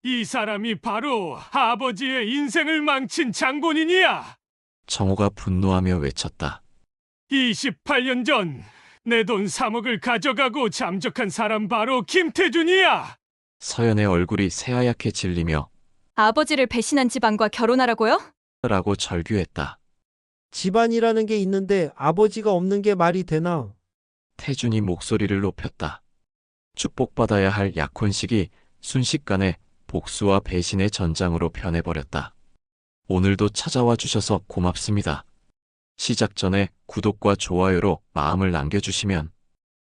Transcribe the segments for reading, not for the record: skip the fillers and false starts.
이 사람이 바로 아버지의 인생을 망친 장본인이야. 정호가 분노하며 외쳤다. 28년 전 내 돈 3억을 가져가고 잠적한 사람 바로 김태준이야. 서연의 얼굴이 새하얗게 질리며 아버지를 배신한 집안과 결혼하라고요? 라고 절규했다. 집안이라는 게 있는데 아버지가 없는 게 말이 되나? 태준이 목소리를 높였다. 축복받아야 할 약혼식이 순식간에 복수와 배신의 전장으로 변해버렸다. 오늘도 찾아와 주셔서 고맙습니다. 시작 전에 구독과 좋아요로 마음을 남겨주시면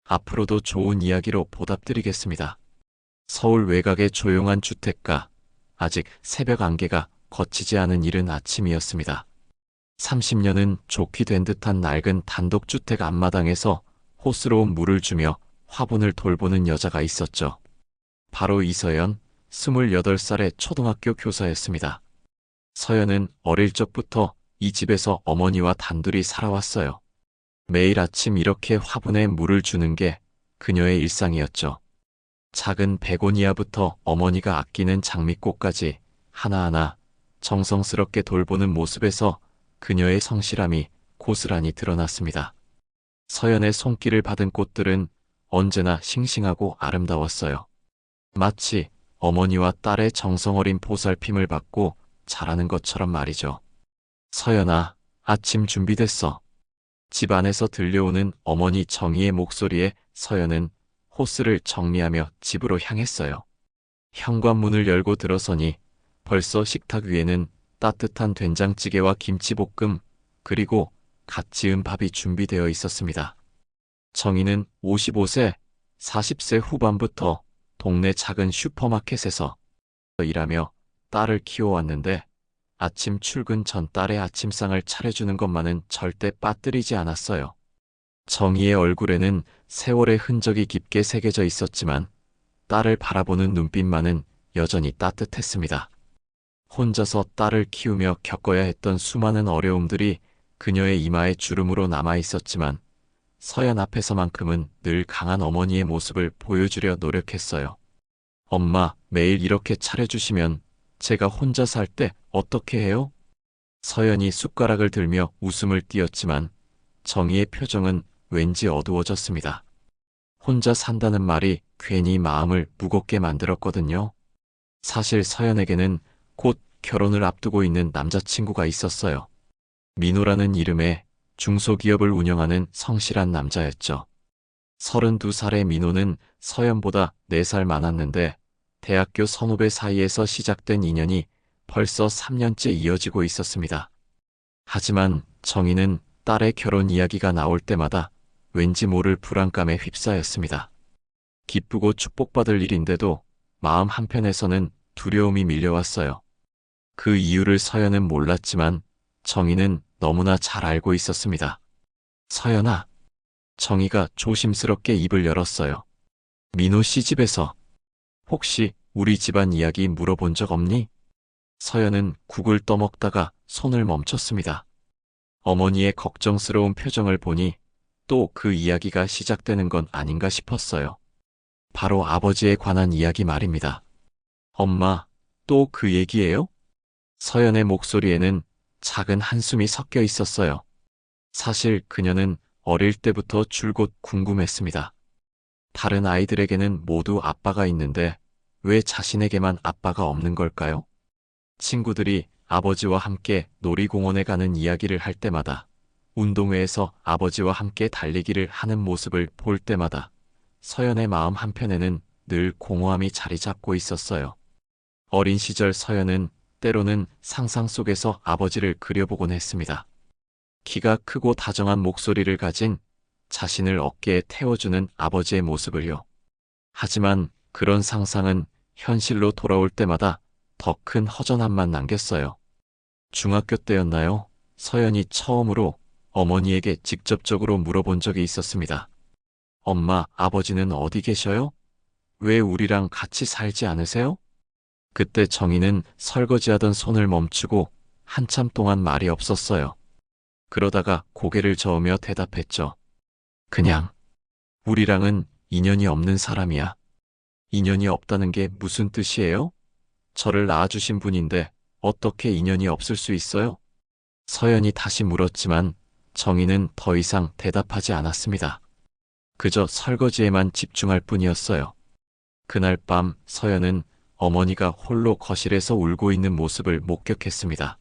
앞으로도 좋은 이야기로 보답드리겠습니다. 서울 외곽의 조용한 주택가, 아직 새벽 안개가 거치지 않은 이른 아침이었습니다. 30년은 좋게 된 듯한 낡은 단독주택 앞마당에서 호스로운 물을 주며 화분을 돌보는 여자가 있었죠. 바로 이서연, 28살의 초등학교 교사였습니다. 서연은 어릴 적부터 이 집에서 어머니와 단둘이 살아왔어요. 매일 아침 이렇게 화분에 물을 주는 게 그녀의 일상이었죠. 작은 베고니아부터 어머니가 아끼는 장미꽃까지 하나하나 정성스럽게 돌보는 모습에서 그녀의 성실함이 고스란히 드러났습니다. 서연의 손길을 받은 꽃들은 언제나 싱싱하고 아름다웠어요. 마치 어머니와 딸의 정성어린 보살핌을 받고 자라는 것처럼 말이죠. 서연아, 아침 준비됐어. 집 안에서 들려오는 어머니 정희의 목소리에 서연은 호스를 정리하며 집으로 향했어요. 현관문을 열고 들어서니 벌써 식탁 위에는 따뜻한 된장찌개와 김치볶음, 그리고 갓 지은 밥이 준비되어 있었습니다. 정희는 55세, 40세 후반부터 동네 작은 슈퍼마켓에서 일하며 딸을 키워왔는데 아침 출근 전 딸의 아침상을 차려주는 것만은 절대 빠뜨리지 않았어요. 정희의 얼굴에는 세월의 흔적이 깊게 새겨져 있었지만 딸을 바라보는 눈빛만은 여전히 따뜻했습니다. 혼자서 딸을 키우며 겪어야 했던 수많은 어려움들이 그녀의 이마에 주름으로 남아 있었지만 서연 앞에서만큼은 늘 강한 어머니의 모습을 보여주려 노력했어요. 엄마, 매일 이렇게 차려주시면 제가 혼자 살 때 어떻게 해요? 서연이 숟가락을 들며 웃음을 띄었지만 정희의 표정은 왠지 어두워졌습니다. 혼자 산다는 말이 괜히 마음을 무겁게 만들었거든요. 사실 서연에게는 곧 결혼을 앞두고 있는 남자친구가 있었어요. 민호라는 이름의 중소기업을 운영하는 성실한 남자였죠. 32살의 민호는 서연보다 4살 많았는데 대학교 선후배 사이에서 시작된 인연이 벌써 3년째 이어지고 있었습니다. 하지만 정희는 딸의 결혼 이야기가 나올 때마다 왠지 모를 불안감에 휩싸였습니다. 기쁘고 축복받을 일인데도 마음 한편에서는 두려움이 밀려왔어요. 그 이유를 서연은 몰랐지만 정희는 너무나 잘 알고 있었습니다. 서연아, 정희가 조심스럽게 입을 열었어요. 민호 씨 집에서 혹시 우리 집안 이야기 물어본 적 없니? 서연은 국을 떠먹다가 손을 멈췄습니다. 어머니의 걱정스러운 표정을 보니 또 그 이야기가 시작되는 건 아닌가 싶었어요. 바로 아버지에 관한 이야기 말입니다. 엄마, 또 그 얘기예요? 서연의 목소리에는 작은 한숨이 섞여 있었어요. 사실 그녀는 어릴 때부터 줄곧 궁금했습니다. 다른 아이들에게는 모두 아빠가 있는데 왜 자신에게만 아빠가 없는 걸까요? 친구들이 아버지와 함께 놀이공원에 가는 이야기를 할 때마다, 운동회에서 아버지와 함께 달리기를 하는 모습을 볼 때마다 서연의 마음 한편에는 늘 공허함이 자리 잡고 있었어요. 어린 시절 서연은 때로는 상상 속에서 아버지를 그려보곤 했습니다. 키가 크고 다정한 목소리를 가진 자신을 어깨에 태워주는 아버지의 모습을요. 하지만 그런 상상은 현실로 돌아올 때마다 더 큰 허전함만 남겼어요. 중학교 때였나요? 서연이 처음으로 어머니에게 직접적으로 물어본 적이 있었습니다. 엄마, 아버지는 어디 계셔요? 왜 우리랑 같이 살지 않으세요? 그때 정희는 설거지하던 손을 멈추고 한참 동안 말이 없었어요. 그러다가 고개를 저으며 대답했죠. 그냥 우리랑은 인연이 없는 사람이야. 인연이 없다는 게 무슨 뜻이에요? 저를 낳아주신 분인데 어떻게 인연이 없을 수 있어요? 서연이 다시 물었지만 정희는 더 이상 대답하지 않았습니다. 그저 설거지에만 집중할 뿐이었어요. 그날 밤 서연은 어머니가 홀로 거실에서 울고 있는 모습을 목격했습니다.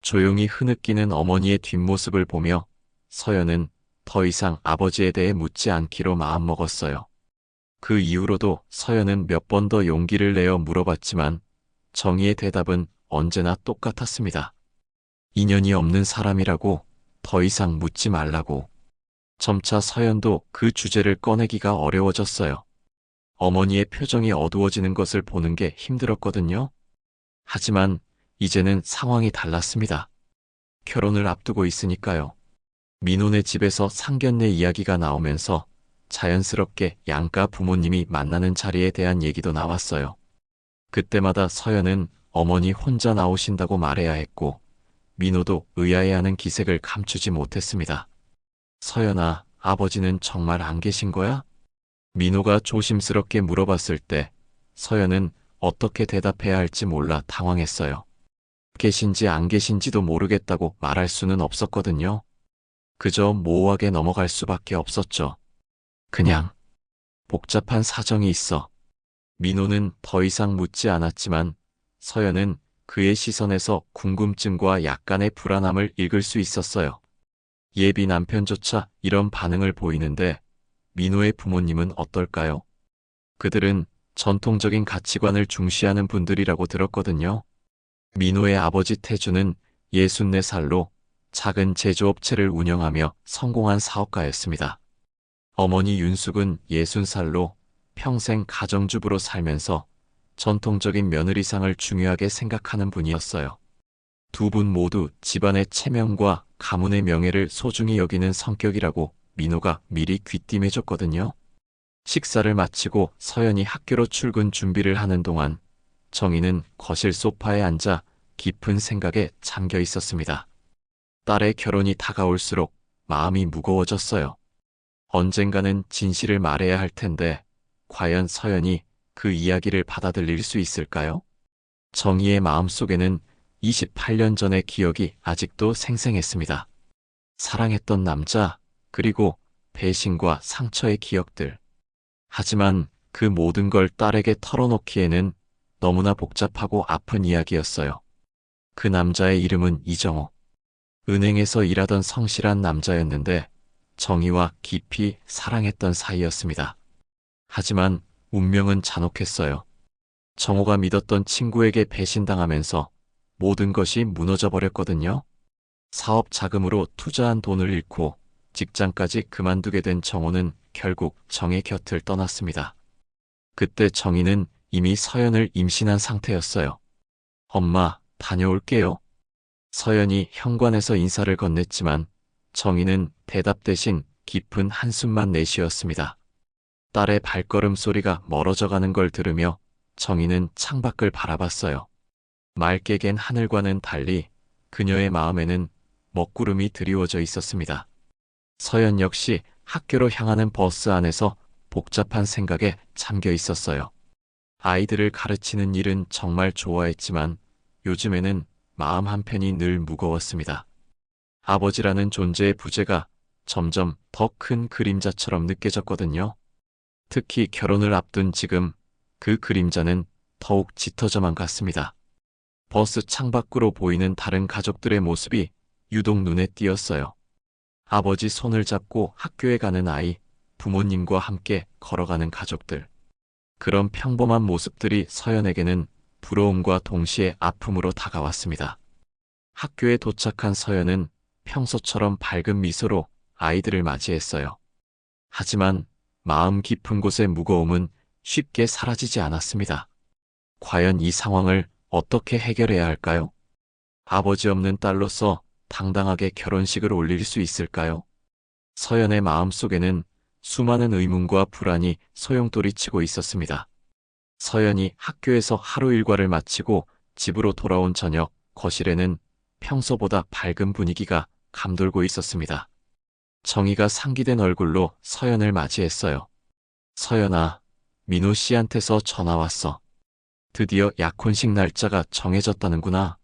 조용히 흐느끼는 어머니의 뒷모습을 보며 서연은 더 이상 아버지에 대해 묻지 않기로 마음먹었어요. 그 이후로도 서연은 몇 번 더 용기를 내어 물어봤지만 정희의 대답은 언제나 똑같았습니다. 인연이 없는 사람이라고, 더 이상 묻지 말라고. 점차 서연도 그 주제를 꺼내기가 어려워졌어요. 어머니의 표정이 어두워지는 것을 보는 게 힘들었거든요. 하지만 이제는 상황이 달랐습니다. 결혼을 앞두고 있으니까요. 민호네 집에서 상견례 이야기가 나오면서 자연스럽게 양가 부모님이 만나는 자리에 대한 얘기도 나왔어요. 그때마다 서연은 어머니 혼자 나오신다고 말해야 했고, 민호도 의아해하는 기색을 감추지 못했습니다. 서연아, 아버지는 정말 안 계신 거야? 민호가 조심스럽게 물어봤을 때 서연은 어떻게 대답해야 할지 몰라 당황했어요. 계신지 안 계신지도 모르겠다고 말할 수는 없었거든요. 그저 모호하게 넘어갈 수밖에 없었죠. 그냥 복잡한 사정이 있어. 민호는 더 이상 묻지 않았지만 서연은 그의 시선에서 궁금증과 약간의 불안함을 읽을 수 있었어요. 예비 남편조차 이런 반응을 보이는데 민호의 부모님은 어떨까요? 그들은 전통적인 가치관을 중시하는 분들이라고 들었거든요. 민호의 아버지 태주는 64살로 작은 제조업체를 운영하며 성공한 사업가였습니다. 어머니 윤숙은 60살로 평생 가정주부로 살면서 전통적인 며느리상을 중요하게 생각하는 분이었어요. 두 분 모두 집안의 체면과 가문의 명예를 소중히 여기는 성격이라고 민호가 미리 귀띔해줬거든요. 식사를 마치고 서연이 학교로 출근 준비를 하는 동안 정희는 거실 소파에 앉아 깊은 생각에 잠겨 있었습니다. 딸의 결혼이 다가올수록 마음이 무거워졌어요. 언젠가는 진실을 말해야 할 텐데 과연 서연이 그 이야기를 받아들일 수 있을까요? 정희의 마음속에는 28년 전의 기억이 아직도 생생했습니다. 사랑했던 남자, 그리고 배신과 상처의 기억들. 하지만 그 모든 걸 딸에게 털어놓기에는 너무나 복잡하고 아픈 이야기였어요. 그 남자의 이름은 이정호. 은행에서 일하던 성실한 남자였는데 정희와 깊이 사랑했던 사이였습니다. 하지만 운명은 잔혹했어요. 정호가 믿었던 친구에게 배신당하면서 모든 것이 무너져 버렸거든요. 사업 자금으로 투자한 돈을 잃고 직장까지 그만두게 된 정호는 결국 정의 곁을 떠났습니다. 그때 정희는 이미 서연을 임신한 상태였어요. 엄마, 다녀올게요. 서연이 현관에서 인사를 건넸지만 정희는 대답 대신 깊은 한숨만 내쉬었습니다. 딸의 발걸음 소리가 멀어져 가는 걸 들으며 정희는 창밖을 바라봤어요. 맑게 갠 하늘과는 달리 그녀의 마음에는 먹구름이 드리워져 있었습니다. 서연 역시 학교로 향하는 버스 안에서 복잡한 생각에 잠겨 있었어요. 아이들을 가르치는 일은 정말 좋아했지만 요즘에는 마음 한편이 늘 무거웠습니다. 아버지라는 존재의 부재가 점점 더 큰 그림자처럼 느껴졌거든요. 특히 결혼을 앞둔 지금 그 그림자는 더욱 짙어져만 갔습니다. 버스 창밖으로 보이는 다른 가족들의 모습이 유독 눈에 띄었어요. 아버지 손을 잡고 학교에 가는 아이, 부모님과 함께 걸어가는 가족들. 그런 평범한 모습들이 서연에게는 부러움과 동시에 아픔으로 다가왔습니다. 학교에 도착한 서연은 평소처럼 밝은 미소로 아이들을 맞이했어요. 하지만 마음 깊은 곳의 무거움은 쉽게 사라지지 않았습니다. 과연 이 상황을 어떻게 해결해야 할까요? 아버지 없는 딸로서 당당하게 결혼식을 올릴 수 있을까요? 서연의 마음속에는 수많은 의문과 불안이 소용돌이치고 있었습니다. 서연이 학교에서 하루 일과를 마치고 집으로 돌아온 저녁, 거실에는 평소보다 밝은 분위기가 감돌고 있었습니다. 정희가 상기된 얼굴로 서연을 맞이했어요. 서연아, 민호 씨한테서 전화 왔어. 드디어 약혼식 날짜가 정해졌다는구나.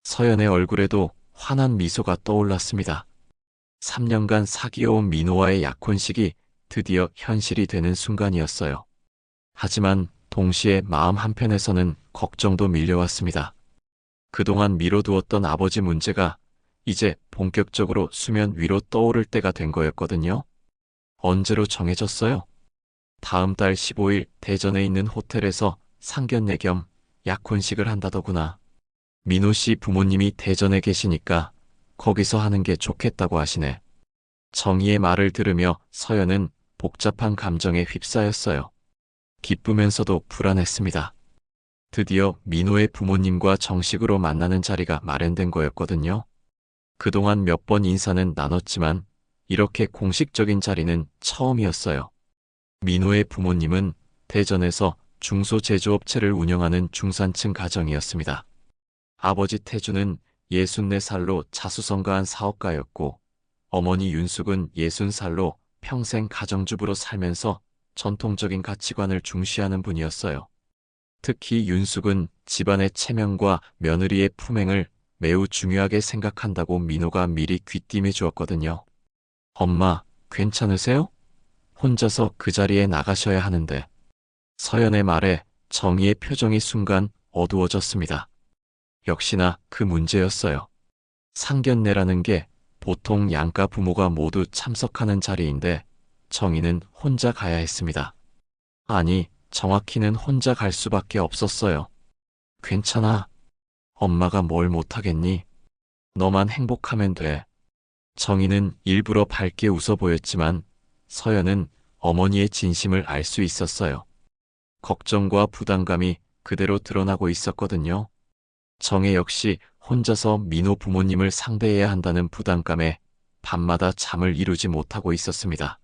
서연의 얼굴에도 환한 미소가 떠올랐습니다. 3년간 사귀어온 민호와의 약혼식이 드디어 현실이 되는 순간이었어요. 하지만 동시에 마음 한편에서는 걱정도 밀려왔습니다. 그동안 미뤄두었던 아버지 문제가 이제 본격적으로 수면 위로 떠오를 때가 된 거였거든요. 언제로 정해졌어요? 다음 달 15일 대전에 있는 호텔에서 상견례 겸 약혼식을 한다더구나. 민호 씨 부모님이 대전에 계시니까 거기서 하는 게 좋겠다고 하시네. 정희의 말을 들으며 서연은 복잡한 감정에 휩싸였어요. 기쁘면서도 불안했습니다. 드디어 민호의 부모님과 정식으로 만나는 자리가 마련된 거였거든요. 그동안 몇 번 인사는 나눴지만 이렇게 공식적인 자리는 처음이었어요. 민호의 부모님은 대전에서 중소제조업체를 운영하는 중산층 가정이었습니다. 아버지 태주는 64살로 자수성가한 사업가였고 어머니 윤숙은 60살로 평생 가정주부로 살면서 전통적인 가치관을 중시하는 분이었어요. 특히 윤숙은 집안의 체면과 며느리의 품행을 매우 중요하게 생각한다고 민호가 미리 귀띔해 주었거든요. 엄마, 괜찮으세요? 혼자서 그 자리에 나가셔야 하는데. 서연의 말에 정희의 표정이 순간 어두워졌습니다. 역시나 그 문제였어요. 상견례라는 게 보통 양가 부모가 모두 참석하는 자리인데 정희는 혼자 가야 했습니다. 아니, 정확히는 혼자 갈 수밖에 없었어요. 괜찮아. 엄마가 뭘 못하겠니? 너만 행복하면 돼. 정희는 일부러 밝게 웃어 보였지만 서연은 어머니의 진심을 알 수 있었어요. 걱정과 부담감이 그대로 드러나고 있었거든요. 정혜 역시 혼자서 민호 부모님을 상대해야 한다는 부담감에 밤마다 잠을 이루지 못하고 있었습니다.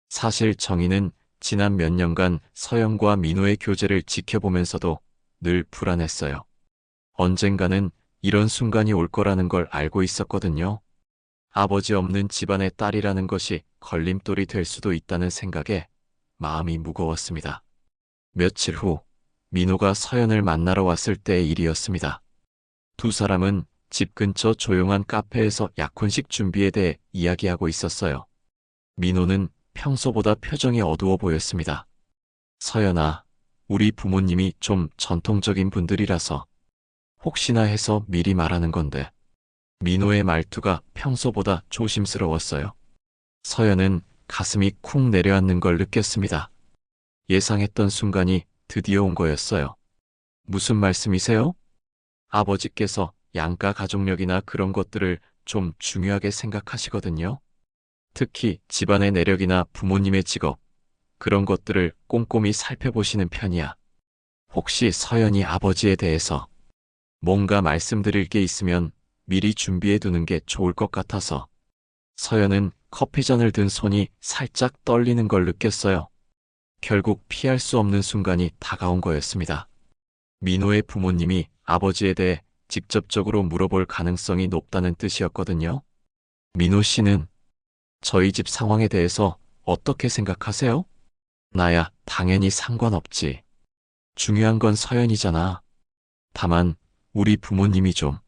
사실 정희는 지난 몇 년간 서연과 민호의 교제를 지켜보면서도 늘 불안했어요. 언젠가는 이런 순간이 올 거라는 걸 알고 있었거든요. 아버지 없는 집안의 딸이라는 것이 걸림돌이 될 수도 있다는 생각에 마음이 무거웠습니다. 며칠 후 민호가 서연을 만나러 왔을 때의 일이었습니다. 두 사람은 집 근처 조용한 카페에서 약혼식 준비에 대해 이야기하고 있었어요. 민호는 평소보다 표정이 어두워 보였습니다. 서연아, 우리 부모님이 좀 전통적인 분들이라서 혹시나 해서 미리 말하는 건데. 민호의 말투가 평소보다 조심스러웠어요. 서연은 가슴이 쿵 내려앉는 걸 느꼈습니다. 예상했던 순간이 드디어 온 거였어요. 무슨 말씀이세요? 아버지께서 양가 가족력이나 그런 것들을 좀 중요하게 생각하시거든요. 특히 집안의 내력이나 부모님의 직업, 그런 것들을 꼼꼼히 살펴보시는 편이야. 혹시 서연이 아버지에 대해서 뭔가 말씀드릴 게 있으면 미리 준비해 두는 게 좋을 것 같아서. 서연은 커피잔을 든 손이 살짝 떨리는 걸 느꼈어요. 결국 피할 수 없는 순간이 다가온 거였습니다. 민호의 부모님이 아버지에 대해 직접적으로 물어볼 가능성이 높다는 뜻이었거든요. 민호 씨는 저희 집 상황에 대해서 어떻게 생각하세요? 나야 당연히 상관없지. 중요한 건 서연이잖아. 다만 우리 부모님이 좀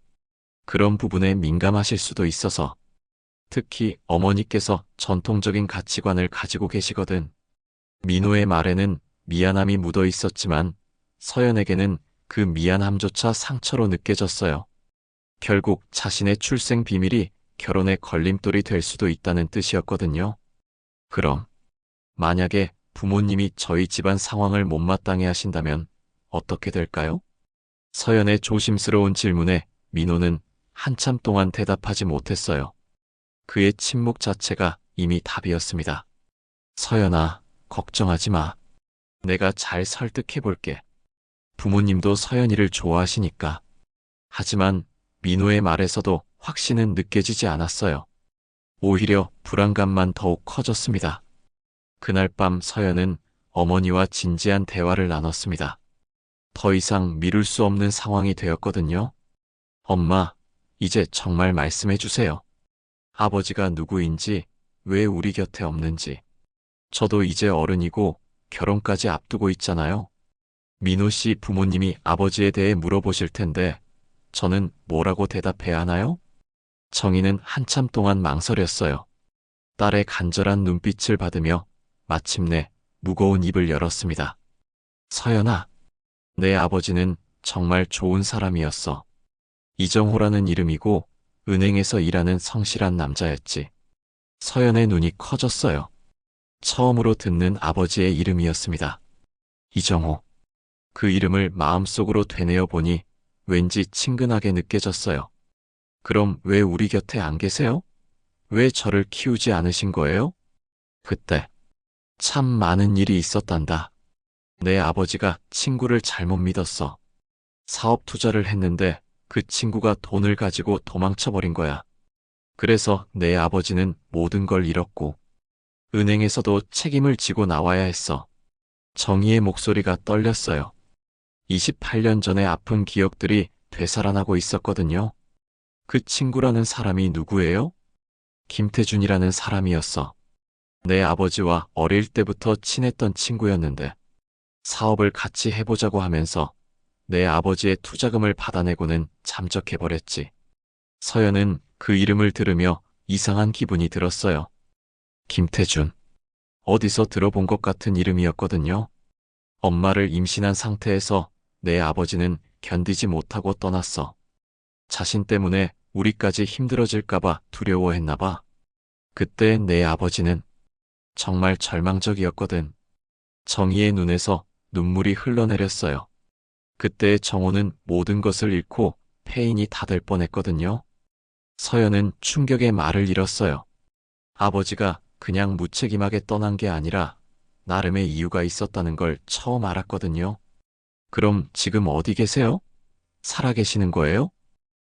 그런 부분에 민감하실 수도 있어서. 특히 어머니께서 전통적인 가치관을 가지고 계시거든. 민호의 말에는 미안함이 묻어 있었지만 서연에게는 그 미안함조차 상처로 느껴졌어요. 결국 자신의 출생 비밀이 결혼의 걸림돌이 될 수도 있다는 뜻이었거든요. 그럼 만약에 부모님이 저희 집안 상황을 못마땅해 하신다면 어떻게 될까요? 서연의 조심스러운 질문에 민호는 한참 동안 대답하지 못했어요. 그의 침묵 자체가 이미 답이었습니다. 서연아, 걱정하지 마. 내가 잘 설득해 볼게. 부모님도 서연이를 좋아하시니까. 하지만 민호의 말에서도 확신은 느껴지지 않았어요. 오히려 불안감만 더욱 커졌습니다. 그날 밤 서연은 어머니와 진지한 대화를 나눴습니다. 더 이상 미룰 수 없는 상황이 되었거든요. 엄마, 이제 정말 말씀해 주세요. 아버지가 누구인지, 왜 우리 곁에 없는지. 저도 이제 어른이고 결혼까지 앞두고 있잖아요. 민호 씨 부모님이 아버지에 대해 물어보실 텐데 저는 뭐라고 대답해야 하나요? 정희는 한참 동안 망설였어요. 딸의 간절한 눈빛을 받으며 마침내 무거운 입을 열었습니다. 서연아, 내 아버지는 정말 좋은 사람이었어. 이정호라는 이름이고 은행에서 일하는 성실한 남자였지. 서연의 눈이 커졌어요. 처음으로 듣는 아버지의 이름이었습니다. 이정호. 그 이름을 마음속으로 되뇌어 보니 왠지 친근하게 느껴졌어요. 그럼 왜 우리 곁에 안 계세요? 왜 저를 키우지 않으신 거예요? 그때 참 많은 일이 있었단다. 내 아버지가 친구를 잘못 믿었어. 사업 투자를 했는데 그 친구가 돈을 가지고 도망쳐버린 거야. 그래서 내 아버지는 모든 걸 잃었고 은행에서도 책임을 지고 나와야 했어. 정희의 목소리가 떨렸어요. 28년 전의 아픈 기억들이 되살아나고 있었거든요. 그 친구라는 사람이 누구예요? 김태준이라는 사람이었어. 내 아버지와 어릴 때부터 친했던 친구였는데 사업을 같이 해보자고 하면서 내 아버지의 투자금을 받아내고는 잠적해버렸지. 서연은 그 이름을 들으며 이상한 기분이 들었어요. 김태준. 어디서 들어본 것 같은 이름이었거든요. 엄마를 임신한 상태에서 내 아버지는 견디지 못하고 떠났어. 자신 때문에 우리까지 힘들어질까봐 두려워했나봐. 그때 내 아버지는 정말 절망적이었거든. 정희의 눈에서 눈물이 흘러내렸어요. 그때 정호는 모든 것을 잃고 폐인이 다 될 뻔했거든요. 서연은 충격의 말을 잃었어요. 아버지가 그냥 무책임하게 떠난 게 아니라 나름의 이유가 있었다는 걸 처음 알았거든요. 그럼 지금 어디 계세요? 살아계시는 거예요?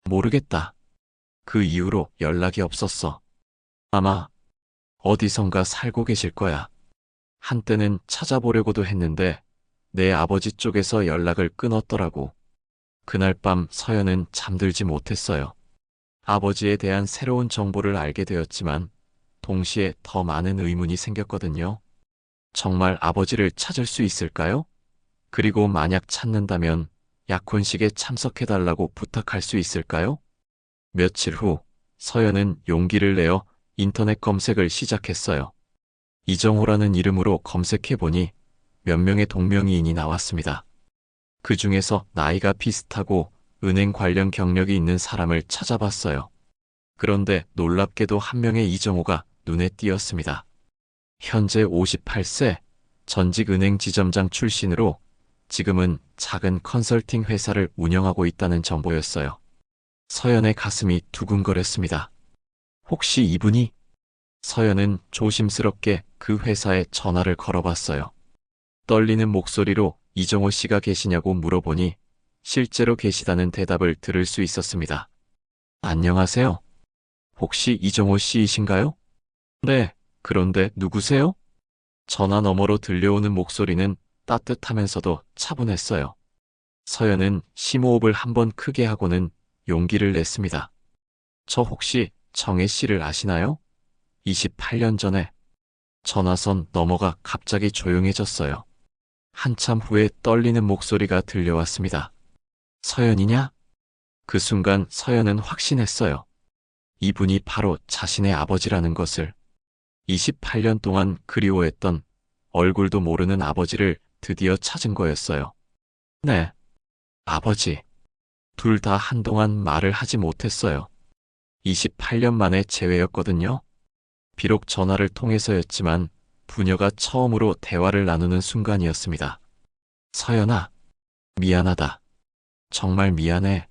모르겠다. 그 이후로 연락이 없었어. 아마 어디선가 살고 계실 거야. 한때는 찾아보려고도 했는데 내 아버지 쪽에서 연락을 끊었더라고. 그날 밤 서연은 잠들지 못했어요. 아버지에 대한 새로운 정보를 알게 되었지만 동시에 더 많은 의문이 생겼거든요. 정말 아버지를 찾을 수 있을까요? 그리고 만약 찾는다면 약혼식에 참석해달라고 부탁할 수 있을까요? 며칠 후 서연은 용기를 내어 인터넷 검색을 시작했어요. 이정호라는 이름으로 검색해보니 몇 명의 동명이인이 나왔습니다. 그 중에서 나이가 비슷하고 은행 관련 경력이 있는 사람을 찾아봤어요. 그런데 놀랍게도 한 명의 이정호가 눈에 띄었습니다. 현재 58세, 전직 은행 지점장 출신으로 지금은 작은 컨설팅 회사를 운영하고 있다는 정보였어요. 서연의 가슴이 두근거렸습니다. 혹시 이분이? 서연은 조심스럽게 그 회사에 전화를 걸어봤어요. 떨리는 목소리로 이정호 씨가 계시냐고 물어보니 실제로 계시다는 대답을 들을 수 있었습니다. 안녕하세요. 혹시 이정호 씨이신가요? 네, 그런데 누구세요? 전화 너머로 들려오는 목소리는 따뜻하면서도 차분했어요. 서연은 심호흡을 한번 크게 하고는 용기를 냈습니다. 저 혹시 정혜 씨를 아시나요? 28년 전에. 전화선 너머가 갑자기 조용해졌어요. 한참 후에 떨리는 목소리가 들려왔습니다. 서연이냐? 그 순간 서연은 확신했어요. 이분이 바로 자신의 아버지라는 것을. 28년 동안 그리워했던 얼굴도 모르는 아버지를 드디어 찾은 거였어요. 네, 아버지. 둘 다 한동안 말을 하지 못했어요. 28년 만에 재회였거든요. 비록 전화를 통해서였지만 부녀가 처음으로 대화를 나누는 순간이었습니다. 서연아, 미안하다. 정말 미안해.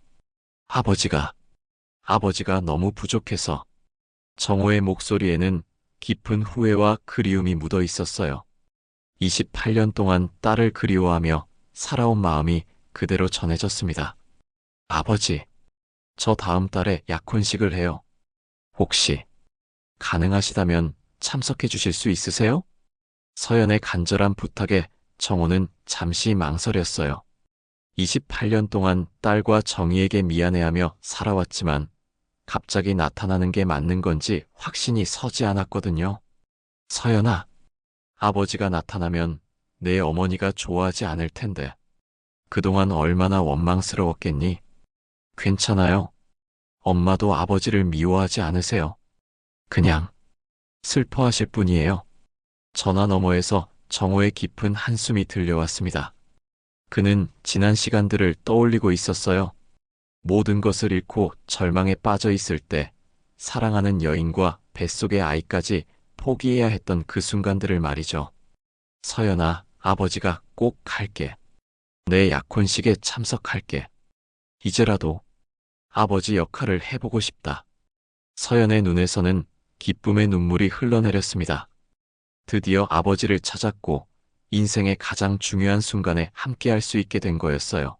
아버지가 너무 부족해서. 정호의 목소리에는 깊은 후회와 그리움이 묻어 있었어요. 28년 동안 딸을 그리워하며 살아온 마음이 그대로 전해졌습니다. 아버지, 저 다음 달에 약혼식을 해요. 혹시 가능하시다면 참석해 주실 수 있으세요? 서연의 간절한 부탁에 정호는 잠시 망설였어요. 28년 동안 딸과 정희에게 미안해하며 살아왔지만 갑자기 나타나는 게 맞는 건지 확신이 서지 않았거든요. 서연아, 아버지가 나타나면 내 어머니가 좋아하지 않을 텐데. 그동안 얼마나 원망스러웠겠니? 괜찮아요. 엄마도 아버지를 미워하지 않으세요. 그냥 슬퍼하실 뿐이에요. 전화 너머에서 정호의 깊은 한숨이 들려왔습니다. 그는 지난 시간들을 떠올리고 있었어요. 모든 것을 잃고 절망에 빠져 있을 때 사랑하는 여인과 뱃속의 아이까지 포기해야 했던 그 순간들을 말이죠. 서연아, 아버지가 꼭 갈게. 내 약혼식에 참석할게. 이제라도 아버지 역할을 해보고 싶다. 서연의 눈에서는 기쁨의 눈물이 흘러내렸습니다. 드디어 아버지를 찾았고 인생의 가장 중요한 순간에 함께할 수 있게 된 거였어요.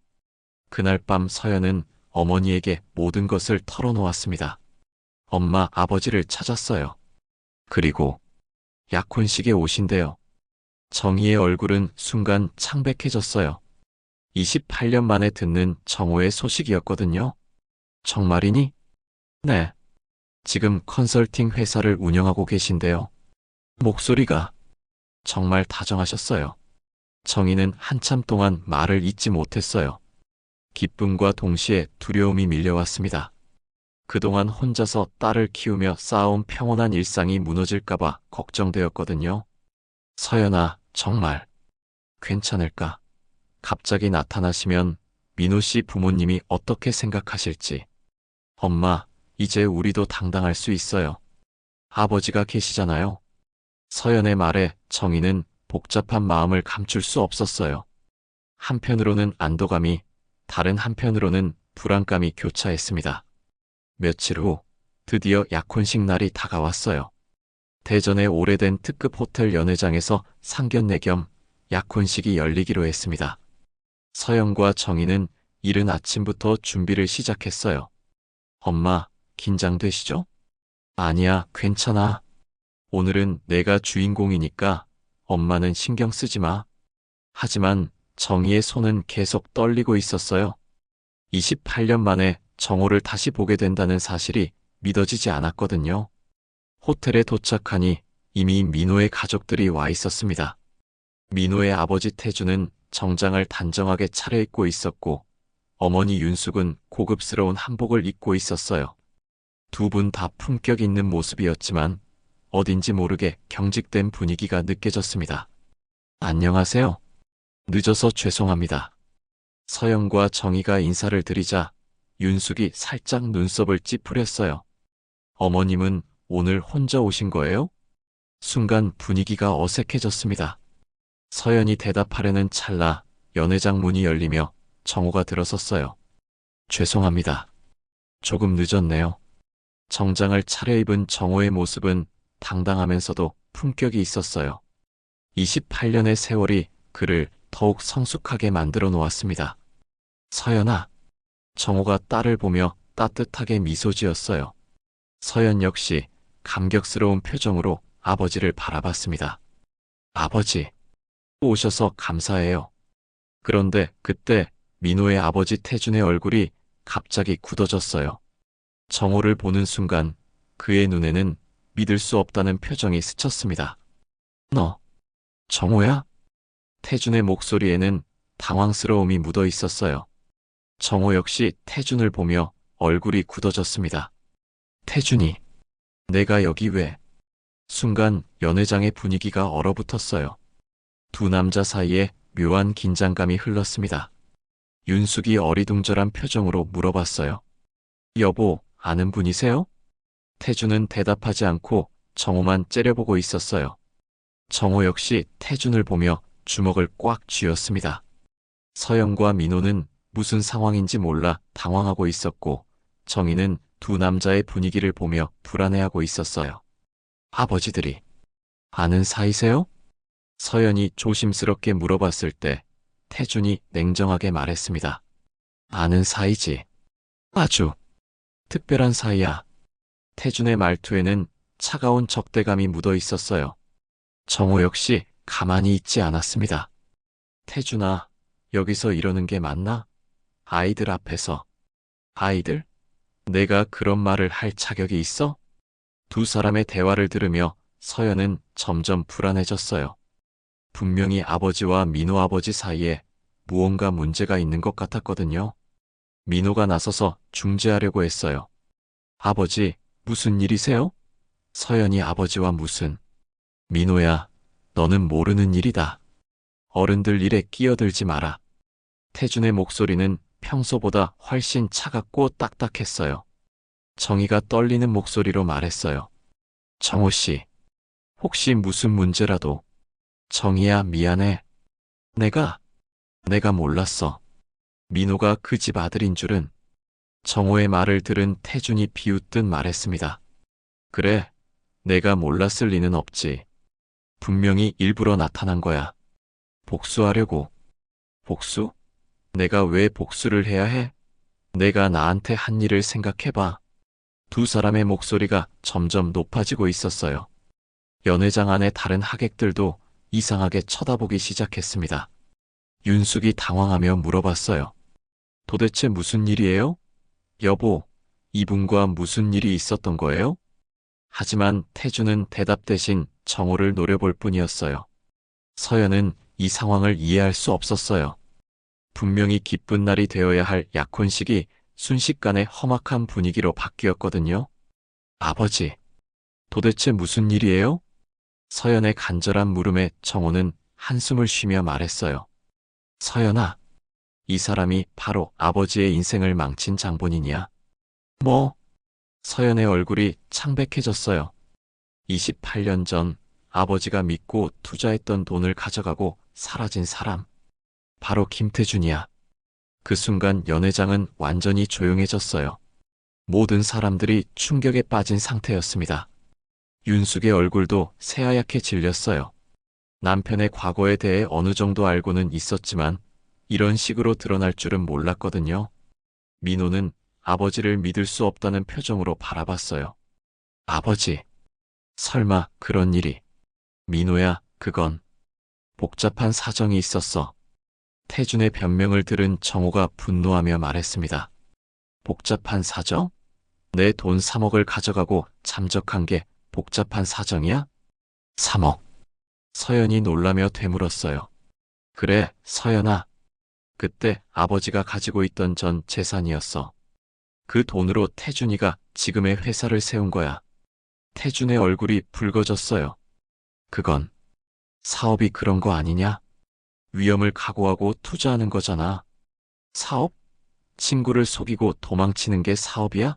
그날 밤 서연은 어머니에게 모든 것을 털어놓았습니다. 엄마, 아버지를 찾았어요. 그리고 약혼식에 오신대요. 정희의 얼굴은 순간 창백해졌어요. 28년 만에 듣는 정호의 소식이었거든요. 정말이니? 네. 지금 컨설팅 회사를 운영하고 계신데요. 목소리가 정말 다정하셨어요. 정희는 한참 동안 말을 잇지 못했어요. 기쁨과 동시에 두려움이 밀려왔습니다. 그동안 혼자서 딸을 키우며 쌓아온 평온한 일상이 무너질까봐 걱정되었거든요. 서연아, 정말 괜찮을까? 갑자기 나타나시면 민호 씨 부모님이 어떻게 생각하실지. 엄마, 이제 우리도 당당할 수 있어요. 아버지가 계시잖아요. 서연의 말에 정희는 복잡한 마음을 감출 수 없었어요. 한편으로는 안도감이, 다른 한편으로는 불안감이 교차했습니다. 며칠 후 드디어 약혼식 날이 다가왔어요. 대전의 오래된 특급 호텔 연회장에서 상견례 겸 약혼식이 열리기로 했습니다. 서연과 정희는 이른 아침부터 준비를 시작했어요. 엄마, 긴장되시죠? 아니야, 괜찮아. 오늘은 내가 주인공이니까 엄마는 신경 쓰지 마. 하지만 정희의 손은 계속 떨리고 있었어요. 28년 만에 정호를 다시 보게 된다는 사실이 믿어지지 않았거든요. 호텔에 도착하니 이미 민호의 가족들이 와 있었습니다. 민호의 아버지 태주는 정장을 단정하게 차려입고 있었고 어머니 윤숙은 고급스러운 한복을 입고 있었어요. 두 분 다 품격 있는 모습이었지만 어딘지 모르게 경직된 분위기가 느껴졌습니다. 안녕하세요. 늦어서 죄송합니다. 서영과 정희가 인사를 드리자 윤숙이 살짝 눈썹을 찌푸렸어요. 어머님은 오늘 혼자 오신 거예요? 순간 분위기가 어색해졌습니다. 서연이 대답하려는 찰나 연회장 문이 열리며 정호가 들어섰어요. 죄송합니다. 조금 늦었네요. 정장을 차려입은 정호의 모습은 당당하면서도 품격이 있었어요. 28년의 세월이 그를 더욱 성숙하게 만들어 놓았습니다. 서연아. 정호가 딸을 보며 따뜻하게 미소 지었어요. 서연 역시 감격스러운 표정으로 아버지를 바라봤습니다. 아버지, 오셔서 감사해요. 그런데 그때 민호의 아버지 태준의 얼굴이 갑자기 굳어졌어요. 정호를 보는 순간 그의 눈에는 믿을 수 없다는 표정이 스쳤습니다. 너, 정호야? 태준의 목소리에는 당황스러움이 묻어 있었어요. 정호 역시 태준을 보며 얼굴이 굳어졌습니다. 태준이, 내가 여기 왜? 순간 연회장의 분위기가 얼어붙었어요. 두 남자 사이에 묘한 긴장감이 흘렀습니다. 윤숙이 어리둥절한 표정으로 물어봤어요. 여보, 아는 분이세요? 태준은 대답하지 않고 정호만 째려보고 있었어요. 정호 역시 태준을 보며 주먹을 꽉 쥐었습니다. 서영과 민호는 무슨 상황인지 몰라 당황하고 있었고 정희는 두 남자의 분위기를 보며 불안해하고 있었어요. 아버지들이 아는 사이세요? 서연이 조심스럽게 물어봤을 때 태준이 냉정하게 말했습니다. 아는 사이지. 아주 특별한 사이야. 태준의 말투에는 차가운 적대감이 묻어 있었어요. 정호 역시 가만히 있지 않았습니다. 태준아, 여기서 이러는 게 맞나? 아이들 앞에서. 아이들? 내가 그런 말을 할 자격이 있어? 두 사람의 대화를 들으며 서연은 점점 불안해졌어요. 분명히 아버지와 민호 아버지 사이에 무언가 문제가 있는 것 같았거든요. 민호가 나서서 중재하려고 했어요. 아버지, 무슨 일이세요? 서연이 아버지와 무슨. 민호야, 너는 모르는 일이다. 어른들 일에 끼어들지 마라. 태준의 목소리는 평소보다 훨씬 차갑고 딱딱했어요. 정희가 떨리는 목소리로 말했어요. 정호 씨, 혹시 무슨 문제라도. 정희야, 미안해. 내가 몰랐어. 민호가 그 집 아들인 줄은. 정호의 말을 들은 태준이 비웃듯 말했습니다. 그래, 내가 몰랐을 리는 없지. 분명히 일부러 나타난 거야. 복수하려고. 복수? 내가 왜 복수를 해야 해? 내가 나한테 한 일을 생각해봐. 두 사람의 목소리가 점점 높아지고 있었어요. 연회장 안의 다른 하객들도 이상하게 쳐다보기 시작했습니다. 윤숙이 당황하며 물어봤어요. 도대체 무슨 일이에요? 여보, 이분과 무슨 일이 있었던 거예요? 하지만 태주는 대답 대신 정호를 노려볼 뿐이었어요. 서연은 이 상황을 이해할 수 없었어요. 분명히 기쁜 날이 되어야 할 약혼식이 순식간에 험악한 분위기로 바뀌었거든요. 아버지, 도대체 무슨 일이에요? 서연의 간절한 물음에 정호는 한숨을 쉬며 말했어요. 서연아, 이 사람이 바로 아버지의 인생을 망친 장본인이야. 뭐? 서연의 얼굴이 창백해졌어요. 28년 전 아버지가 믿고 투자했던 돈을 가져가고 사라진 사람. 바로 김태준이야. 그 순간 연회장은 완전히 조용해졌어요. 모든 사람들이 충격에 빠진 상태였습니다. 윤숙의 얼굴도 새하얗게 질렸어요. 남편의 과거에 대해 어느 정도 알고는 있었지만 이런 식으로 드러날 줄은 몰랐거든요. 민호는 아버지를 믿을 수 없다는 표정으로 바라봤어요. 아버지, 설마 그런 일이. 민호야, 그건 복잡한 사정이 있었어. 태준의 변명을 들은 정호가 분노하며 말했습니다. 복잡한 사정? 내 돈 3억을 가져가고 잠적한 게 복잡한 사정이야? 3억. 서연이 놀라며 되물었어요. 그래, 서연아. 그때 아버지가 가지고 있던 전 재산이었어. 그 돈으로 태준이가 지금의 회사를 세운 거야. 태준의 얼굴이 붉어졌어요. 그건 사업이 그런 거 아니냐? 위험을 각오하고 투자하는 거잖아. 사업? 친구를 속이고 도망치는 게 사업이야?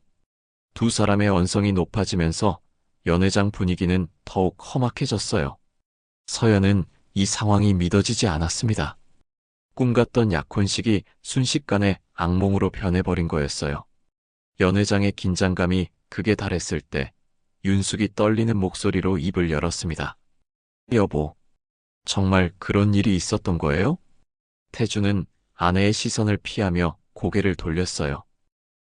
두 사람의 언성이 높아지면서 연회장 분위기는 더욱 험악해졌어요. 서연은 이 상황이 믿어지지 않았습니다. 꿈같던 약혼식이 순식간에 악몽으로 변해버린 거였어요. 연회장의 긴장감이 극에 달했을 때 윤숙이 떨리는 목소리로 입을 열었습니다. 여보, 정말 그런 일이 있었던 거예요? 태주는 아내의 시선을 피하며 고개를 돌렸어요.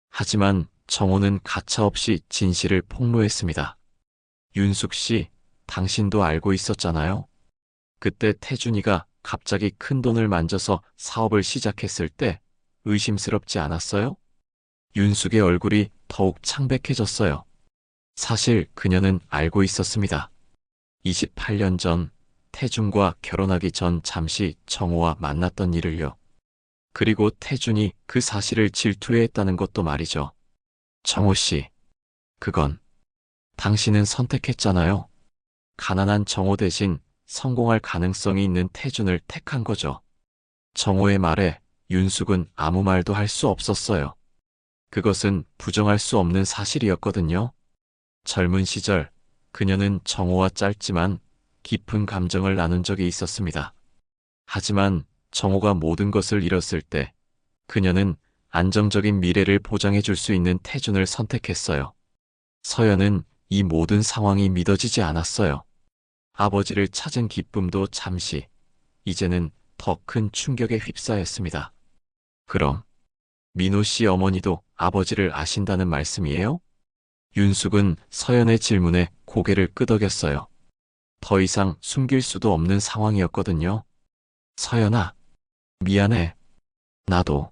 하지만 정호는 가차없이 진실을 폭로했습니다. 윤숙 씨, 당신도 알고 있었잖아요. 그때 태준이가 갑자기 큰 돈을 만져서 사업을 시작했을 때 의심스럽지 않았어요? 윤숙의 얼굴이 더욱 창백해졌어요. 사실 그녀는 알고 있었습니다. 28년 전 태준과 결혼하기 전 잠시 정호와 만났던 일을요. 그리고 태준이 그 사실을 질투해했다는 것도 말이죠. 정호 씨, 그건 당신은 선택했잖아요. 가난한 정호 대신 성공할 가능성이 있는 태준을 택한 거죠. 정호의 말에 윤숙은 아무 말도 할 수 없었어요. 그것은 부정할 수 없는 사실이었거든요. 젊은 시절 그녀는 정호와 짧지만 깊은 감정을 나눈 적이 있었습니다. 하지만 정호가 모든 것을 잃었을 때 그녀는 안정적인 미래를 보장해 줄 수 있는 태준을 선택했어요. 서연은 이 모든 상황이 믿어지지 않았어요. 아버지를 찾은 기쁨도 잠시, 이제는 더 큰 충격에 휩싸였습니다. 그럼 민호 씨 어머니도 아버지를 아신다는 말씀이에요? 윤숙은 서연의 질문에 고개를 끄덕였어요. 더 이상 숨길 수도 없는 상황이었거든요. 서연아, 미안해. 나도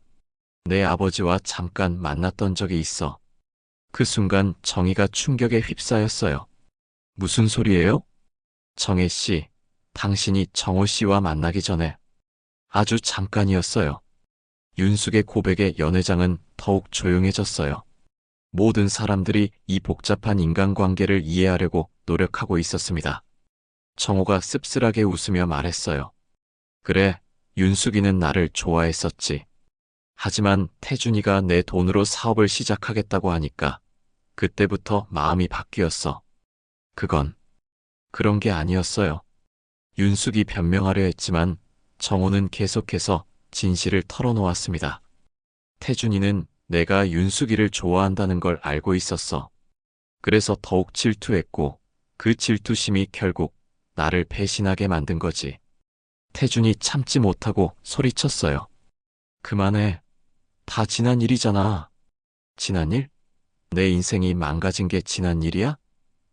내 아버지와 잠깐 만났던 적이 있어. 그 순간 정희가 충격에 휩싸였어요. 무슨 소리예요? 정혜 씨, 당신이 정호 씨와 만나기 전에 아주 잠깐이었어요. 윤숙의 고백에 연회장은 더욱 조용해졌어요. 모든 사람들이 이 복잡한 인간관계를 이해하려고 노력하고 있었습니다. 정호가 씁쓸하게 웃으며 말했어요. 그래, 윤숙이는 나를 좋아했었지. 하지만 태준이가 내 돈으로 사업을 시작하겠다고 하니까 그때부터 마음이 바뀌었어. 그런 게 아니었어요. 윤숙이 변명하려 했지만 정호는 계속해서 진실을 털어놓았습니다. 태준이는 내가 윤숙이를 좋아한다는 걸 알고 있었어. 그래서 더욱 질투했고 그 질투심이 결국 나를 배신하게 만든 거지. 태준이 참지 못하고 소리쳤어요. 그만해. 다 지난 일이잖아. 지난 일? 내 인생이 망가진 게 지난 일이야?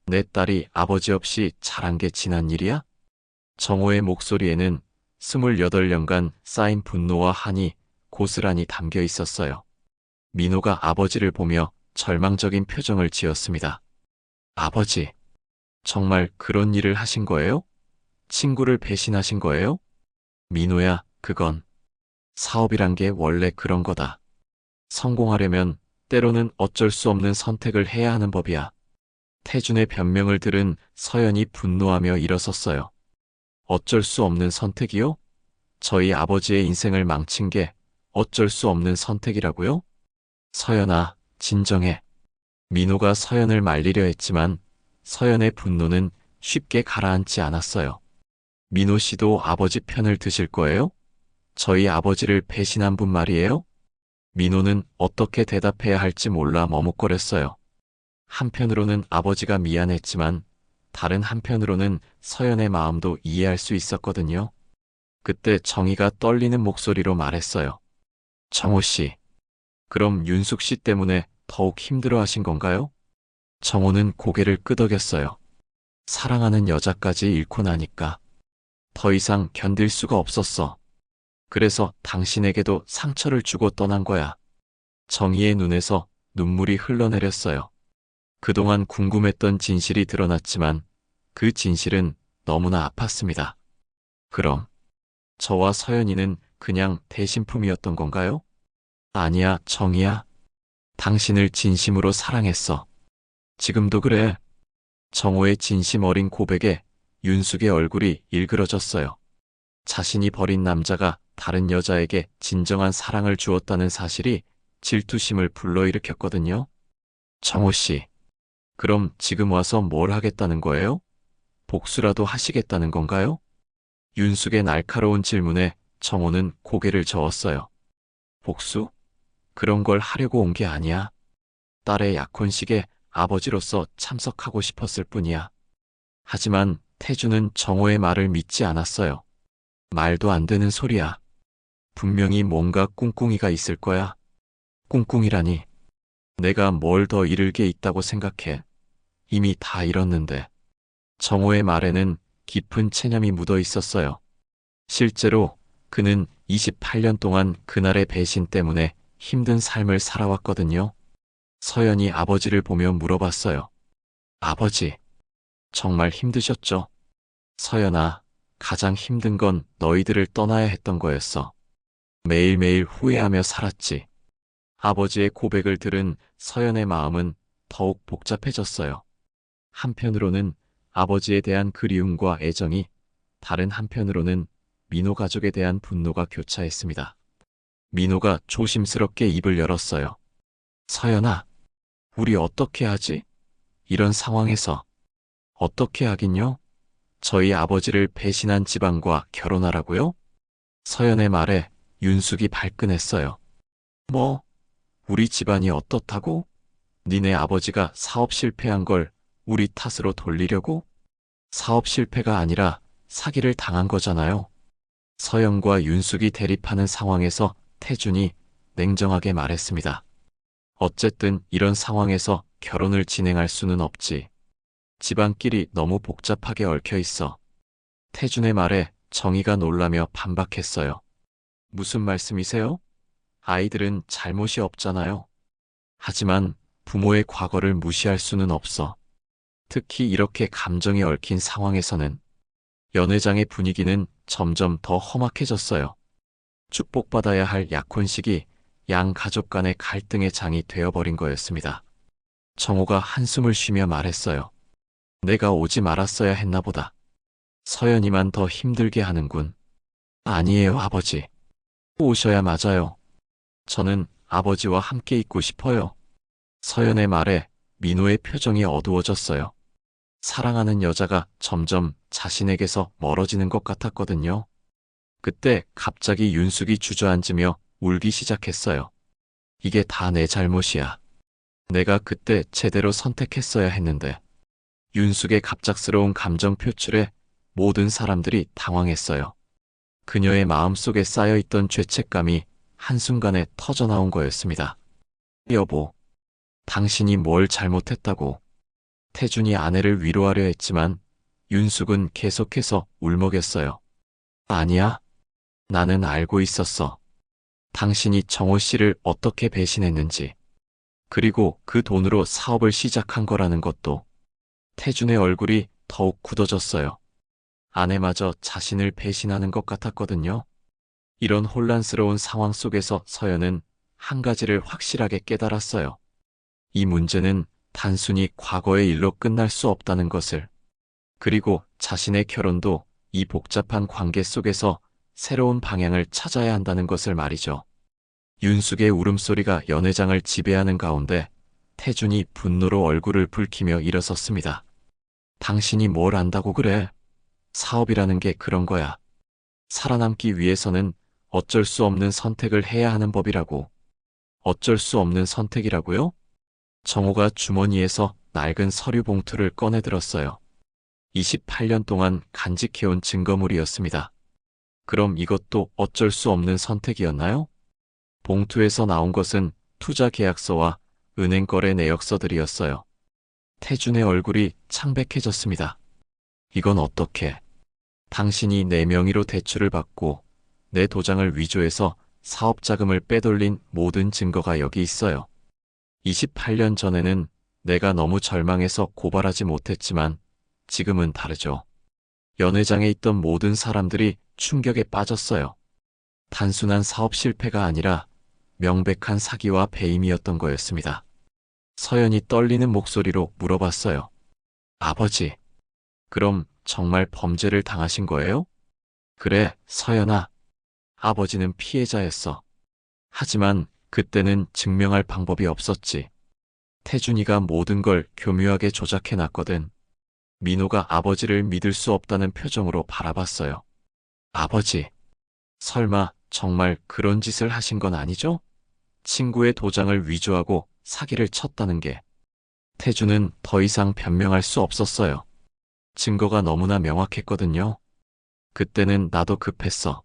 내 딸이 아버지 없이 자란 게 지난 일이야? 정호의 목소리에는 28년간 쌓인 분노와 한이 고스란히 담겨 있었어요. 민호가 아버지를 보며 절망적인 표정을 지었습니다. 아버지, 정말 그런 일을 하신 거예요? 친구를 배신하신 거예요? 민호야, 그건 사업이란 게 원래 그런 거다. 성공하려면 때로는 어쩔 수 없는 선택을 해야 하는 법이야. 태준의 변명을 들은 서연이 분노하며 일어섰어요. 어쩔 수 없는 선택이요? 저희 아버지의 인생을 망친 게 어쩔 수 없는 선택이라고요? 서연아, 진정해. 민호가 서연을 말리려 했지만 서연의 분노는 쉽게 가라앉지 않았어요. 민호 씨도 아버지 편을 드실 거예요? 저희 아버지를 배신한 분 말이에요? 민호는 어떻게 대답해야 할지 몰라 머뭇거렸어요. 한편으로는 아버지가 미안했지만 다른 한편으로는 서연의 마음도 이해할 수 있었거든요. 그때 정희가 떨리는 목소리로 말했어요. 정호 씨, 그럼 윤숙 씨 때문에 더욱 힘들어 하신 건가요? 정호는 고개를 끄덕였어요. 사랑하는 여자까지 잃고 나니까 더 이상 견딜 수가 없었어. 그래서 당신에게도 상처를 주고 떠난 거야. 정희의 눈에서 눈물이 흘러내렸어요. 그동안 궁금했던 진실이 드러났지만 그 진실은 너무나 아팠습니다. 그럼 저와 서연이는 그냥 대신품이었던 건가요? 아니야, 정희야. 당신을 진심으로 사랑했어. 지금도 그래. 정호의 진심 어린 고백에 윤숙의 얼굴이 일그러졌어요. 자신이 버린 남자가 다른 여자에게 진정한 사랑을 주었다는 사실이 질투심을 불러일으켰거든요. 정호 씨, 그럼 지금 와서 뭘 하겠다는 거예요? 복수라도 하시겠다는 건가요? 윤숙의 날카로운 질문에 정호는 고개를 저었어요. 복수? 그런 걸 하려고 온 게 아니야. 딸의 약혼식에 아버지로서 참석하고 싶었을 뿐이야. 하지만 태주는 정호의 말을 믿지 않았어요. 말도 안 되는 소리야. 분명히 뭔가 꿍꿍이가 있을 거야. 꿍꿍이라니. 내가 뭘 더 잃을 게 있다고 생각해. 이미 다 잃었는데. 정호의 말에는 깊은 체념이 묻어 있었어요. 실제로 그는 28년 동안 그날의 배신 때문에 힘든 삶을 살아왔거든요. 서연이 아버지를 보며 물어봤어요. 아버지, 정말 힘드셨죠? 서연아, 가장 힘든 건 너희들을 떠나야 했던 거였어. 매일매일 후회하며 살았지. 아버지의 고백을 들은 서연의 마음은 더욱 복잡해졌어요. 한편으로는 아버지에 대한 그리움과 애정이, 다른 한편으로는 민호 가족에 대한 분노가 교차했습니다. 민호가 조심스럽게 입을 열었어요. 서연아, 우리 어떻게 하지? 이런 상황에서. 어떻게 하긴요? 저희 아버지를 배신한 집안과 결혼하라고요? 서연의 말에 윤숙이 발끈했어요. 뭐? 우리 집안이 어떻다고? 니네 아버지가 사업 실패한 걸 우리 탓으로 돌리려고? 사업 실패가 아니라 사기를 당한 거잖아요. 서연과 윤숙이 대립하는 상황에서 태준이 냉정하게 말했습니다. 어쨌든 이런 상황에서 결혼을 진행할 수는 없지. 집안끼리 너무 복잡하게 얽혀 있어. 태준의 말에 정희가 놀라며 반박했어요. 무슨 말씀이세요? 아이들은 잘못이 없잖아요. 하지만 부모의 과거를 무시할 수는 없어. 특히 이렇게 감정이 얽힌 상황에서는. 연회장의 분위기는 점점 더 험악해졌어요. 축복받아야 할 약혼식이 양 가족 간의 갈등의 장이 되어버린 거였습니다. 정호가 한숨을 쉬며 말했어요. 내가 오지 말았어야 했나 보다. 서연이만 더 힘들게 하는군. 아니에요, 아버지. 오셔야 맞아요. 저는 아버지와 함께 있고 싶어요. 서연의 말에 민호의 표정이 어두워졌어요. 사랑하는 여자가 점점 자신에게서 멀어지는 것 같았거든요. 그때 갑자기 윤숙이 주저앉으며 울기 시작했어요. 이게 다 내 잘못이야. 내가 그때 제대로 선택했어야 했는데. 윤숙의 갑작스러운 감정 표출에 모든 사람들이 당황했어요. 그녀의 마음속에 쌓여있던 죄책감이 한순간에 터져나온 거였습니다. 여보, 당신이 뭘 잘못했다고. 태준이 아내를 위로하려 했지만 윤숙은 계속해서 울먹였어요. 아니야. 나는 알고 있었어. 당신이 정호 씨를 어떻게 배신했는지. 그리고 그 돈으로 사업을 시작한 거라는 것도. 태준의 얼굴이 더욱 굳어졌어요. 아내마저 자신을 배신하는 것 같았거든요. 이런 혼란스러운 상황 속에서 서연은 한 가지를 확실하게 깨달았어요. 이 문제는 단순히 과거의 일로 끝날 수 없다는 것을. 그리고 자신의 결혼도 이 복잡한 관계 속에서 새로운 방향을 찾아야 한다는 것을 말이죠. 윤숙의 울음소리가 연회장을 지배하는 가운데 태준이 분노로 얼굴을 붉히며 일어섰습니다. 당신이 뭘 안다고 그래? 사업이라는 게 그런 거야. 살아남기 위해서는 어쩔 수 없는 선택을 해야 하는 법이라고. 어쩔 수 없는 선택이라고요? 정호가 주머니에서 낡은 서류 봉투를 꺼내 들었어요. 28년 동안 간직해온 증거물이었습니다. 그럼 이것도 어쩔 수 없는 선택이었나요? 봉투에서 나온 것은 투자 계약서와 은행 거래 내역서들이었어요. 태준의 얼굴이 창백해졌습니다. 이건 어떻게? 당신이 내 명의로 대출을 받고 내 도장을 위조해서 사업 자금을 빼돌린 모든 증거가 여기 있어요. 28년 전에는 내가 너무 절망해서 고발하지 못했지만 지금은 다르죠. 연회장에 있던 모든 사람들이 충격에 빠졌어요. 단순한 사업 실패가 아니라 명백한 사기와 배임이었던 거였습니다. 서연이 떨리는 목소리로 물어봤어요. 아버지, 그럼 정말 범죄를 당하신 거예요? 그래, 서연아. 아버지는 피해자였어. 하지만 그때는 증명할 방법이 없었지. 태준이가 모든 걸 교묘하게 조작해놨거든. 민호가 아버지를 믿을 수 없다는 표정으로 바라봤어요. 아버지, 설마 정말 그런 짓을 하신 건 아니죠? 친구의 도장을 위조하고 사기를 쳤다는 게. 태준은 더 이상 변명할 수 없었어요. 증거가 너무나 명확했거든요. 그때는 나도 급했어.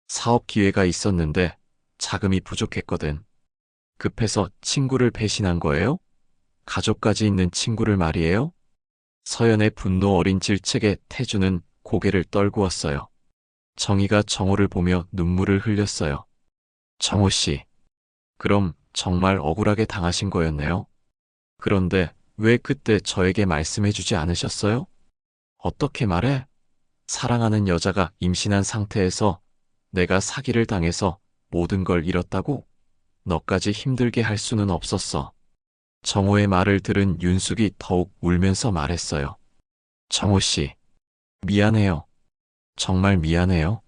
사업 기회가 있었는데 자금이 부족했거든. 급해서 친구를 배신한 거예요? 가족까지 있는 친구를 말이에요? 서연의 분노 어린 질책에 태준은 고개를 떨구었어요. 정희가 정호를 보며 눈물을 흘렸어요. 정호 씨, 그럼 정말 억울하게 당하신 거였네요. 그런데 왜 그때 저에게 말씀해주지 않으셨어요? 어떻게 말해? 사랑하는 여자가 임신한 상태에서 내가 사기를 당해서 모든 걸 잃었다고? 너까지 힘들게 할 수는 없었어. 정호의 말을 들은 윤숙이 더욱 울면서 말했어요. 정호 씨, 미안해요. 정말 미안해요.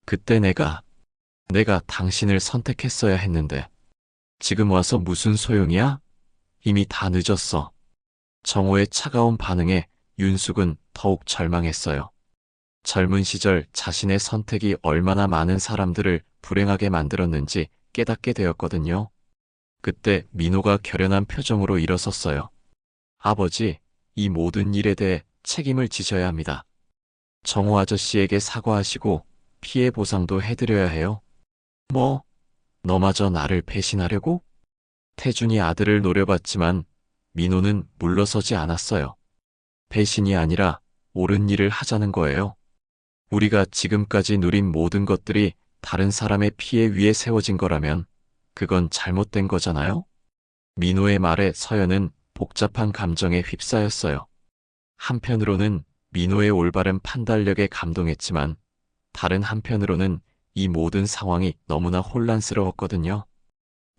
그때 내가 당신을 선택했어야 했는데 지금 와서 무슨 소용이야? 이미 다 늦었어. 정호의 차가운 반응에 윤숙은 더욱 절망했어요. 젊은 시절 자신의 선택이 얼마나 많은 사람들을 불행하게 만들었는지 깨닫게 되었거든요. 그때 민호가 결연한 표정으로 일어섰어요. 아버지, 이 모든 일에 대해 책임을 지셔야 합니다. 정호 아저씨에게 사과하시고 피해 보상도 해드려야 해요. 뭐? 너마저 나를 배신하려고? 태준이 아들을 노려봤지만 민호는 물러서지 않았어요. 배신이 아니라 옳은 일을 하자는 거예요. 우리가 지금까지 누린 모든 것들이 다른 사람의 피해 위에 세워진 거라면 그건 잘못된 거잖아요? 민호의 말에 서연은 복잡한 감정에 휩싸였어요. 한편으로는 민호의 올바른 판단력에 감동했지만 다른 한편으로는 이 모든 상황이 너무나 혼란스러웠거든요.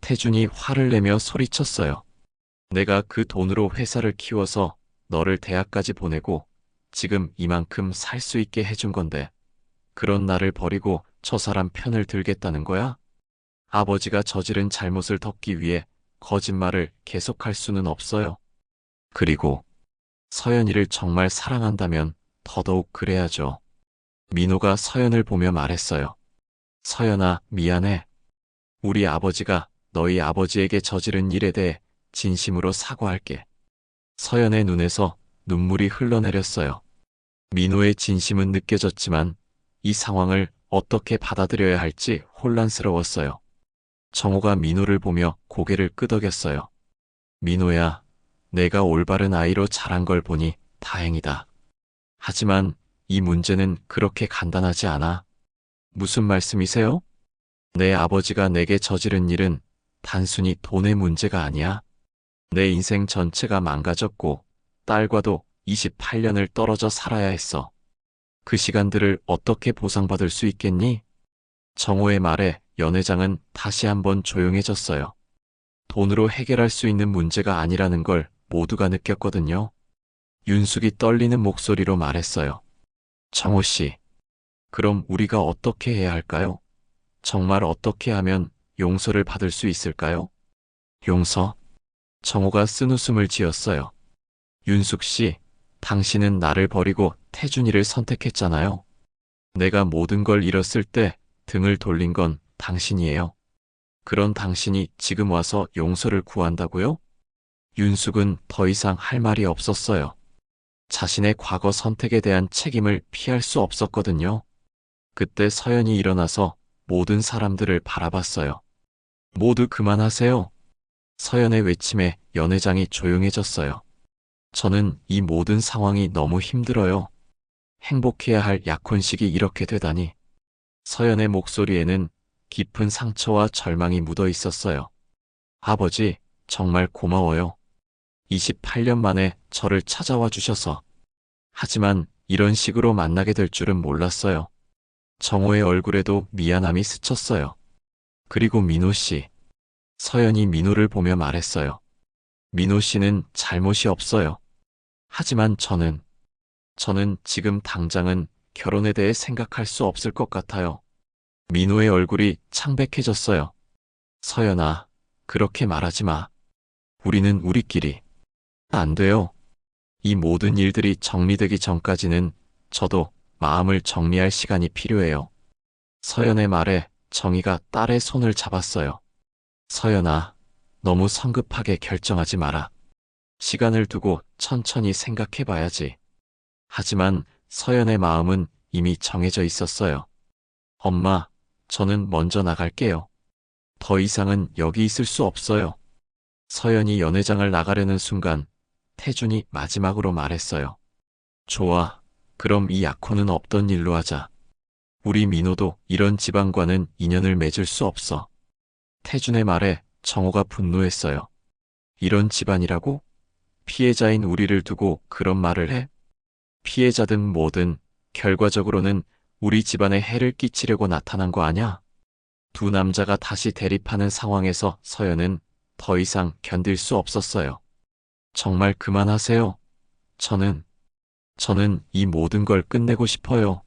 태준이 화를 내며 소리쳤어요. 내가 그 돈으로 회사를 키워서 너를 대학까지 보내고 지금 이만큼 살 수 있게 해준 건데 그런 나를 버리고 저 사람 편을 들겠다는 거야? 아버지가 저지른 잘못을 덮기 위해 거짓말을 계속할 수는 없어요. 그리고 서연이를 정말 사랑한다면 더더욱 그래야죠. 민호가 서연을 보며 말했어요. 서연아, 미안해. 우리 아버지가 너희 아버지에게 저지른 일에 대해 진심으로 사과할게. 서연의 눈에서 눈물이 흘러내렸어요. 민호의 진심은 느껴졌지만 이 상황을 어떻게 받아들여야 할지 혼란스러웠어요. 정호가 민호를 보며 고개를 끄덕였어요. 민호야, 내가 올바른 아이로 자란 걸 보니 다행이다. 하지만 이 문제는 그렇게 간단하지 않아. 무슨 말씀이세요? 내 아버지가 내게 저지른 일은 단순히 돈의 문제가 아니야. 내 인생 전체가 망가졌고 딸과도 28년을 떨어져 살아야 했어. 그 시간들을 어떻게 보상받을 수 있겠니? 정호의 말에 연 회장은 다시 한번 조용해졌어요. 돈으로 해결할 수 있는 문제가 아니라는 걸 모두가 느꼈거든요. 윤숙이 떨리는 목소리로 말했어요. 정호 씨, 그럼 우리가 어떻게 해야 할까요? 정말 어떻게 하면 용서를 받을 수 있을까요? 용서? 정호가 쓴웃음을 지었어요. 윤숙 씨, 당신은 나를 버리고 태준이를 선택했잖아요. 내가 모든 걸 잃었을 때 등을 돌린 건 당신이에요. 그런 당신이 지금 와서 용서를 구한다고요? 윤숙은 더 이상 할 말이 없었어요. 자신의 과거 선택에 대한 책임을 피할 수 없었거든요. 그때 서연이 일어나서 모든 사람들을 바라봤어요. 모두 그만하세요. 서연의 외침에 연 회장이 조용해졌어요. 저는 이 모든 상황이 너무 힘들어요. 행복해야 할 약혼식이 이렇게 되다니. 서연의 목소리에는 깊은 상처와 절망이 묻어 있었어요. 아버지, 정말 고마워요. 28년 만에 저를 찾아와 주셔서. 하지만 이런 식으로 만나게 될 줄은 몰랐어요. 정호의 얼굴에도 미안함이 스쳤어요. 그리고 민호 씨. 서연이 민호를 보며 말했어요. 민호 씨는 잘못이 없어요. 하지만 저는 지금 당장은 결혼에 대해 생각할 수 없을 것 같아요. 민호의 얼굴이 창백해졌어요. 서연아, 그렇게 말하지 마. 우리는 우리끼리. 안 돼요. 이 모든 일들이 정리되기 전까지는 저도 마음을 정리할 시간이 필요해요. 서연의 말에 정희가 딸의 손을 잡았어요. 서연아, 너무 성급하게 결정하지 마라. 시간을 두고 천천히 생각해봐야지. 하지만 서연의 마음은 이미 정해져 있었어요. 엄마, 저는 먼저 나갈게요. 더 이상은 여기 있을 수 없어요. 서연이 연 회장을 나가려는 순간 태준이 마지막으로 말했어요. 좋아. 그럼 이 약혼은 없던 일로 하자. 우리 민호도 이런 집안과는 인연을 맺을 수 없어. 태준의 말에 정호가 분노했어요. 이런 집안이라고? 피해자인 우리를 두고 그런 말을 해? 피해자든 뭐든 결과적으로는 우리 집안에 해를 끼치려고 나타난 거 아냐? 두 남자가 다시 대립하는 상황에서 서연은 더 이상 견딜 수 없었어요. 정말 그만하세요. 저는 이 모든 걸 끝내고 싶어요.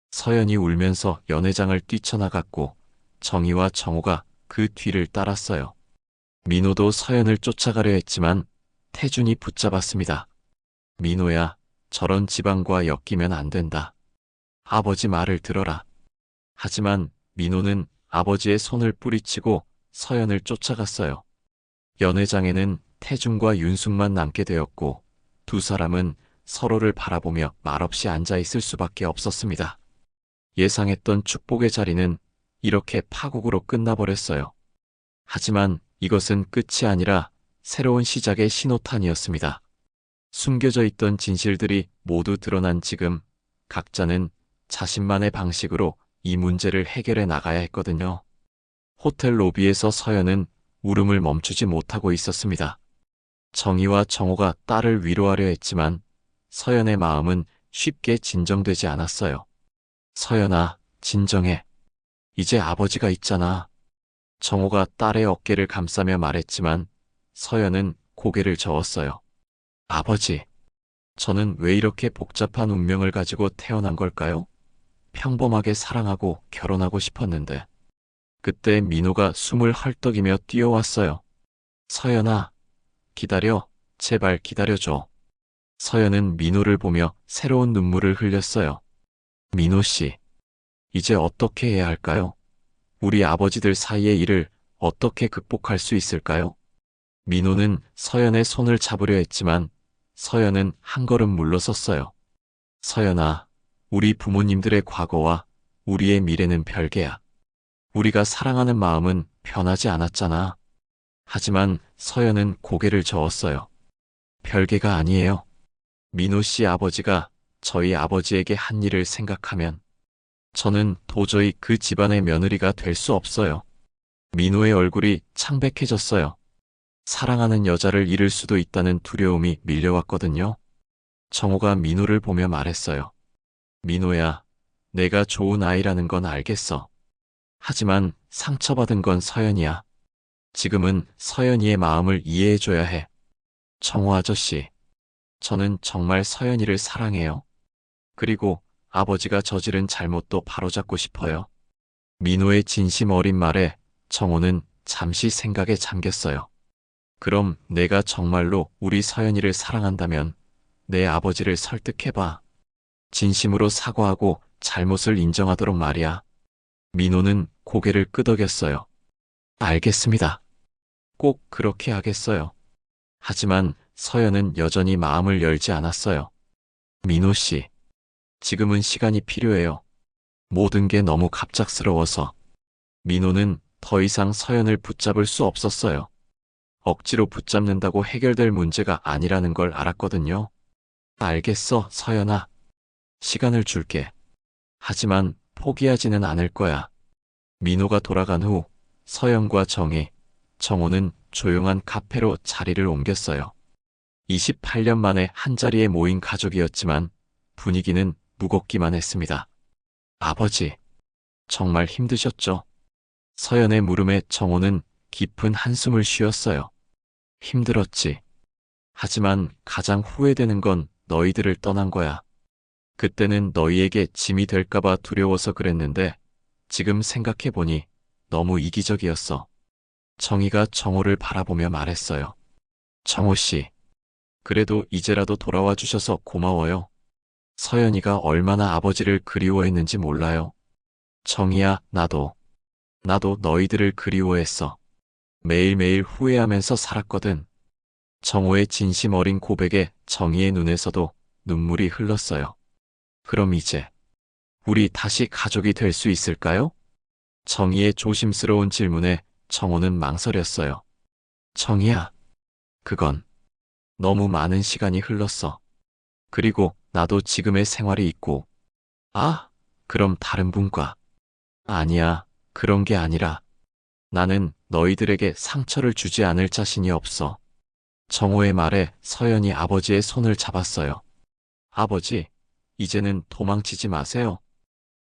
서연이 울면서 연 회장을 뛰쳐나갔고 정희와 정호가 그 뒤를 따랐어요. 민호도 서연을 쫓아가려 했지만 태준이 붙잡았습니다. 민호야, 저런 집안과 엮이면 안 된다. 아버지 말을 들어라. 하지만 민호는 아버지의 손을 뿌리치고 서연을 쫓아갔어요. 연 회장에는 태준과 윤숙만 남게 되었고 두 사람은 서로를 바라보며 말없이 앉아 있을 수밖에 없었습니다. 예상했던 축복의 자리는 이렇게 파국으로 끝나버렸어요. 하지만 이것은 끝이 아니라 새로운 시작의 신호탄이었습니다. 숨겨져 있던 진실들이 모두 드러난 지금 각자는 자신만의 방식으로 이 문제를 해결해 나가야 했거든요. 호텔 로비에서 서연은 울음을 멈추지 못하고 있었습니다. 정희와 정호가 딸을 위로하려 했지만 서연의 마음은 쉽게 진정되지 않았어요. 서연아, 진정해. 이제 아버지가 있잖아. 정호가 딸의 어깨를 감싸며 말했지만 서연은 고개를 저었어요. 아버지, 저는 왜 이렇게 복잡한 운명을 가지고 태어난 걸까요? 평범하게 사랑하고 결혼하고 싶었는데. 그때 민호가 숨을 헐떡이며 뛰어왔어요. 서연아, 기다려. 제발 기다려줘. 서연은 민호를 보며 새로운 눈물을 흘렸어요. 민호 씨, 이제 어떻게 해야 할까요? 우리 아버지들 사이의 일을 어떻게 극복할 수 있을까요? 민호는 서연의 손을 잡으려 했지만 서연은 한 걸음 물러섰어요. 서연아, 우리 부모님들의 과거와 우리의 미래는 별개야. 우리가 사랑하는 마음은 변하지 않았잖아. 하지만 서연은 고개를 저었어요. 별개가 아니에요. 민호 씨 아버지가 저희 아버지에게 한 일을 생각하면 저는 도저히 그 집안의 며느리가 될 수 없어요. 민호의 얼굴이 창백해졌어요. 사랑하는 여자를 잃을 수도 있다는 두려움이 밀려왔거든요. 정호가 민호를 보며 말했어요. 민호야, 내가 좋은 아이라는 건 알겠어. 하지만 상처받은 건 서연이야. 지금은 서연이의 마음을 이해해줘야 해. 정호 아저씨, 저는 정말 서연이를 사랑해요. 그리고 아버지가 저지른 잘못도 바로잡고 싶어요. 민호의 진심 어린 말에 정호는 잠시 생각에 잠겼어요. 그럼 내가 정말로 우리 서연이를 사랑한다면 내 아버지를 설득해봐. 진심으로 사과하고 잘못을 인정하도록 말이야. 민호는 고개를 끄덕였어요. 알겠습니다. 꼭 그렇게 하겠어요. 하지만 서연은 여전히 마음을 열지 않았어요. 민호 씨, 지금은 시간이 필요해요. 모든 게 너무 갑작스러워서. 민호는 더 이상 서연을 붙잡을 수 없었어요. 억지로 붙잡는다고 해결될 문제가 아니라는 걸 알았거든요. 알겠어, 서연아. 시간을 줄게. 하지만 포기하지는 않을 거야. 민호가 돌아간 후 서연과 정희, 정호는 조용한 카페로 자리를 옮겼어요. 28년 만에 한자리에 모인 가족이었지만 분위기는 무겁기만 했습니다. 아버지, 정말 힘드셨죠? 서연의 물음에 정호는 깊은 한숨을 쉬었어요. 힘들었지. 하지만 가장 후회되는 건 너희들을 떠난 거야. 그때는 너희에게 짐이 될까봐 두려워서 그랬는데 지금 생각해보니 너무 이기적이었어. 정희가 정호를 바라보며 말했어요. 정호 씨, 그래도 이제라도 돌아와 주셔서 고마워요. 서연이가 얼마나 아버지를 그리워했는지 몰라요. 정희야, 나도 너희들을 그리워했어. 매일매일 후회하면서 살았거든. 정호의 진심 어린 고백에 정희의 눈에서도 눈물이 흘렀어요. 그럼 이제 우리 다시 가족이 될 수 있을까요? 정희의 조심스러운 질문에 정호는 망설였어요. 정희야, 그건 너무 많은 시간이 흘렀어. 그리고 나도 지금의 생활이 있고. 아, 그럼 다른 분과. 아니야, 그런 게 아니라 나는 너희들에게 상처를 주지 않을 자신이 없어. 정호의 말에 서연이 아버지의 손을 잡았어요. 아버지, 이제는 도망치지 마세요.